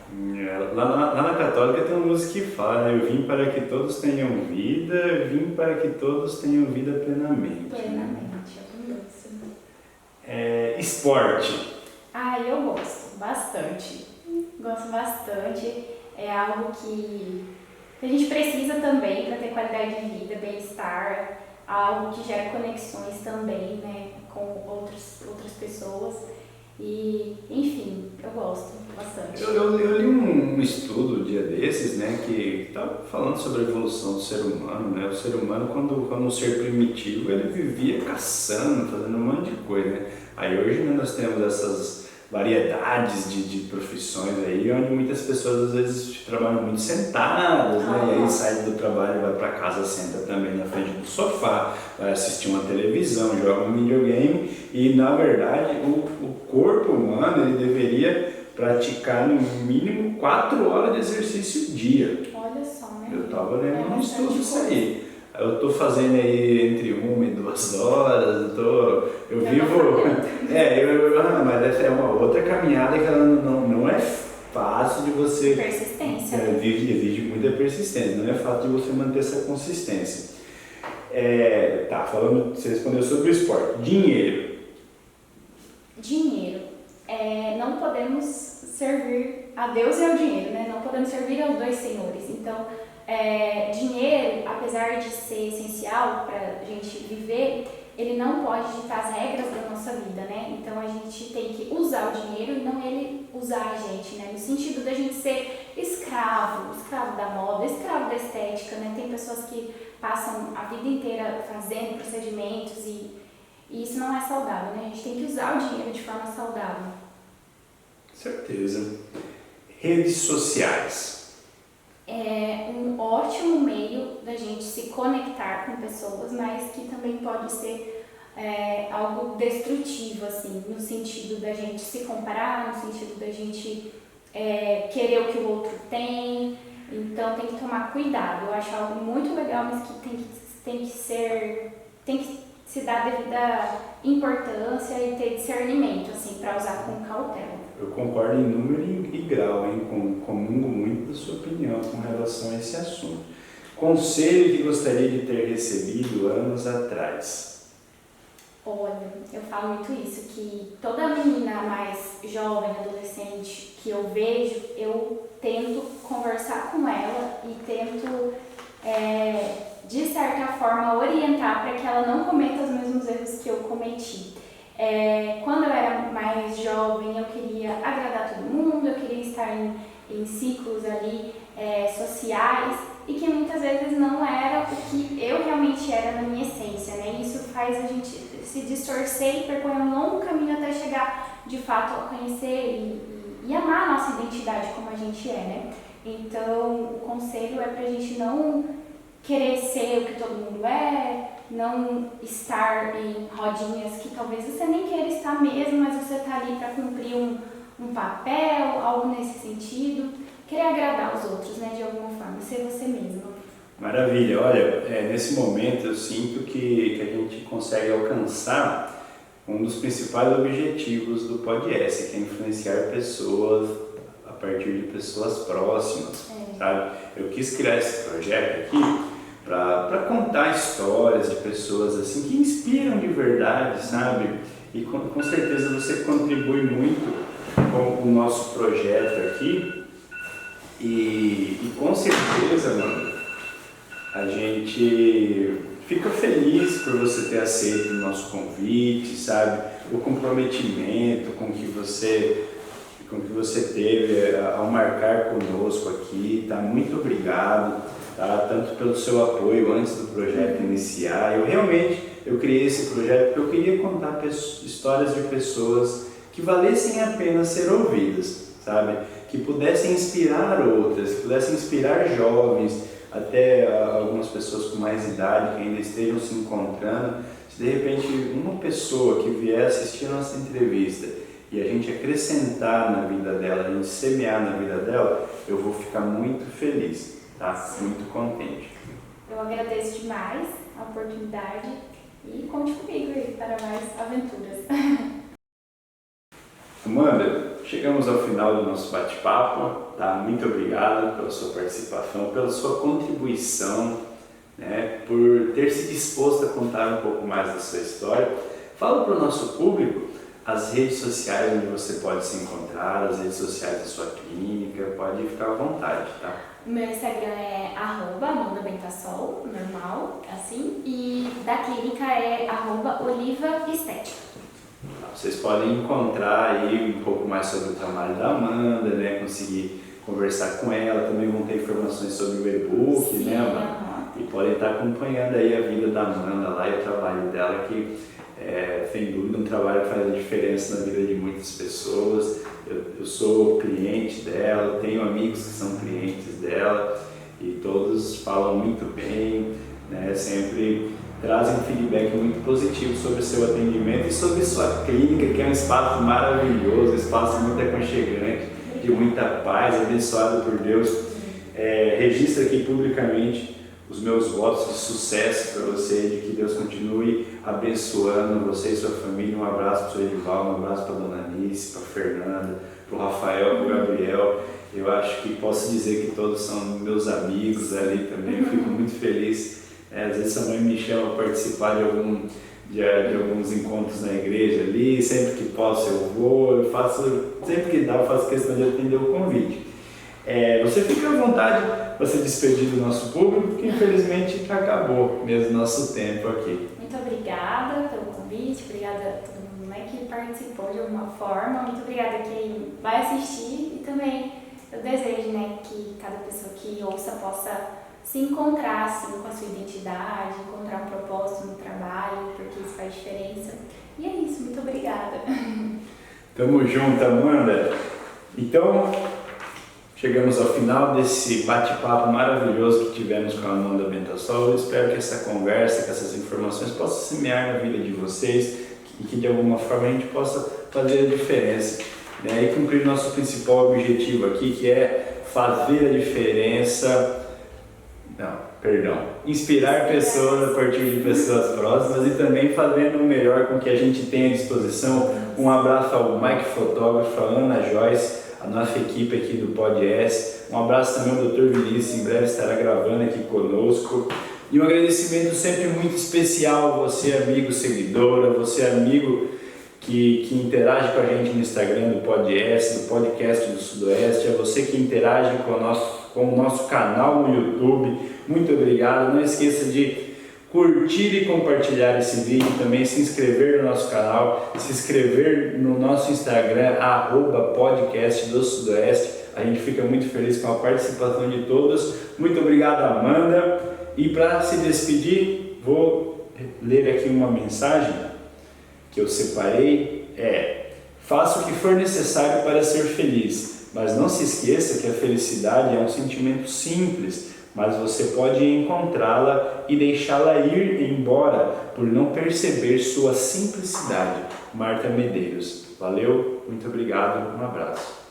Lá na Católica tem uma música que fala, né? Eu vim para que todos tenham vida, vim para que todos tenham vida plenamente. Plenamente, abundância. Esporte. Eu gosto bastante. Gosto bastante. É algo que a gente precisa também para ter qualidade de vida, bem-estar. algo que gera conexões também, né, com outras pessoas. E, enfim, eu gosto bastante. Eu li um estudo dia desses, né, que estava falando sobre a evolução do ser humano, né? O ser humano, quando um ser primitivo, ele vivia caçando, fazendo um monte de coisa, né? Aí hoje, né, nós temos essas variedades de profissões aí, onde muitas pessoas às vezes trabalham muito sentadas, né? E aí sai do trabalho, vai para casa, senta também na frente do sofá, vai assistir uma televisão, joga um videogame e, na verdade, o corpo humano ele deveria praticar no mínimo 4 horas de exercício dia. Olha só, né? Eu estava lendo um estudo disso aí. Eu estou fazendo aí entre 1 e 2 horas, eu vivo... mas essa é uma outra caminhada que ela não é fácil de você... Persistência. Exige muita persistência, não é fácil de você manter essa consistência. Você respondeu sobre o esporte. Dinheiro. Não podemos servir a Deus e ao dinheiro, né? Não podemos servir aos dois senhores. Então, dinheiro, apesar de ser essencial para a gente viver, ele não pode ditar as regras da nossa vida, né? Então, a gente tem que usar o dinheiro e não ele usar a gente, né? No sentido da gente ser escravo da moda, escravo da estética, né? Tem pessoas que passam a vida inteira fazendo procedimentos e isso não é saudável, né? A gente tem que usar o dinheiro de forma saudável. Certeza. Redes sociais. É um ótimo meio da gente se conectar com pessoas, mas que também pode ser algo destrutivo, assim, no sentido da gente se comparar, no sentido da gente querer o que o outro tem. Então tem que tomar cuidado. Eu acho algo muito legal, mas que tem que se dar devida importância e ter discernimento, assim, para usar com cautela. Eu concordo em número e grau, hein? Comungo muito da sua opinião com relação a esse assunto. Conselho que gostaria de ter recebido anos atrás. Olha, eu falo muito isso, que toda menina mais jovem, adolescente que eu vejo, eu tento conversar com ela e tento, de certa forma, orientar para que ela não cometa os mesmos erros que eu cometi. Quando eu era mais jovem, eu queria agradar todo mundo, eu queria estar em ciclos ali sociais e que muitas vezes não era o que eu realmente era na minha essência, né? Isso faz a gente se distorcer e percorrer um longo caminho até chegar de fato a conhecer e amar a nossa identidade como a gente é, né? Então, o conselho é pra gente não querer ser o que todo mundo é, não estar em rodinhas que talvez você nem queira estar mesmo, mas você está ali para cumprir um papel, algo nesse sentido, querer agradar os outros, né, de alguma forma, ser você mesmo. Maravilha, olha, nesse momento eu sinto que a gente consegue alcançar um dos principais objetivos do podcast, que é influenciar pessoas a partir de pessoas próximas, sabe? Eu quis criar esse projeto aqui para contar histórias de pessoas assim que inspiram de verdade, sabe? E com certeza você contribui muito com o nosso projeto aqui e com certeza, mano, a gente fica feliz por você ter aceito o nosso convite, sabe? O comprometimento com que você teve ao marcar conosco aqui, tá? Muito obrigado. Tá? Tanto pelo seu apoio antes do projeto iniciar. Eu criei esse projeto porque eu queria contar histórias de pessoas que valessem a pena ser ouvidas, sabe? Que pudessem inspirar outras, que pudessem inspirar jovens, até algumas pessoas com mais idade que ainda estejam se encontrando. Se de repente uma pessoa que vier assistir a nossa entrevista e a gente acrescentar na vida dela, a gente semear na vida dela, eu vou ficar muito feliz. Tá? Muito contente. Eu agradeço demais a oportunidade e conte comigo aí para mais aventuras. Amanda, chegamos ao final do nosso bate-papo, tá? Muito obrigado pela sua participação, pela sua contribuição, né? Por ter se disposto a contar um pouco mais da sua história. Fala para o nosso público as redes sociais onde você pode se encontrar, as redes sociais da sua clínica, pode ficar à vontade, tá? O meu Instagram é @AmandaBentasol, normal, assim, e da clínica é @OlivaEstética. Vocês podem encontrar aí um pouco mais sobre o trabalho da Amanda, né? Conseguir conversar com ela, também vão ter informações sobre o e-book, Sim, né, Amanda? E podem estar acompanhando aí a vida da Amanda lá e o trabalho dela, que sem dúvida um trabalho que faz a diferença na vida de muitas pessoas. Eu sou cliente dela, tenho amigos que são clientes dela e todos falam muito bem, né? Sempre trazem um feedback muito positivo sobre o seu atendimento e sobre sua clínica, que é um espaço maravilhoso, um espaço muito aconchegante, de muita paz, abençoado por Deus. Registro aqui publicamente os meus votos de sucesso para você, de que Deus continue abençoando você e sua família. Um abraço para o seu Edival, um abraço para a Dona Anice, para a Fernanda, para o Rafael, para o Gabriel. Eu acho que posso dizer que todos são meus amigos ali também, eu fico muito feliz. Às vezes a mãe me chama para participar de alguns encontros na igreja ali, sempre que posso eu vou, sempre que dá eu faço questão de atender o convite. Você fica à vontade para se despedir do nosso público, porque infelizmente acabou mesmo nosso tempo aqui. Muito obrigada pelo convite, obrigada a todo mundo, né, que participou de alguma forma, muito obrigada a quem vai assistir e também eu desejo, né, que cada pessoa que ouça possa se encontrar assim, com a sua identidade, encontrar um propósito no trabalho, porque isso faz diferença. E é isso, muito obrigada. Tamo junto, Amanda. Então, chegamos ao final desse bate-papo maravilhoso que tivemos com a Amanda Bentasol. Eu espero que essa conversa, que essas informações possam semear na vida de vocês e que de alguma forma a gente possa fazer a diferença, né? E cumprir nosso principal objetivo aqui, que é fazer a diferença, inspirar pessoas a partir de pessoas próximas e também fazendo o melhor com que a gente tem à disposição. Um abraço ao Mike Fotógrafo, a Ana Joyce, a nossa equipe aqui do Podcast. Um abraço também ao Dr. Vinícius, em breve estará gravando aqui conosco. E um agradecimento sempre muito especial a você, amigo seguidor, a você, amigo que interage com a gente no Instagram do Podcast do Sudoeste, a você que interage com o nosso canal no YouTube. Muito obrigado. Não esqueça de curtir e compartilhar esse vídeo, também se inscrever no nosso canal, se inscrever no nosso Instagram, @podcast do Sudoeste. A gente fica muito feliz com a participação de todos. Muito obrigado, Amanda. E para se despedir, vou ler aqui uma mensagem que eu separei. Faça o que for necessário para ser feliz, mas não se esqueça que a felicidade é um sentimento simples, mas você pode encontrá-la e deixá-la ir embora por não perceber sua simplicidade. Marta Medeiros. Valeu, muito obrigado, um abraço.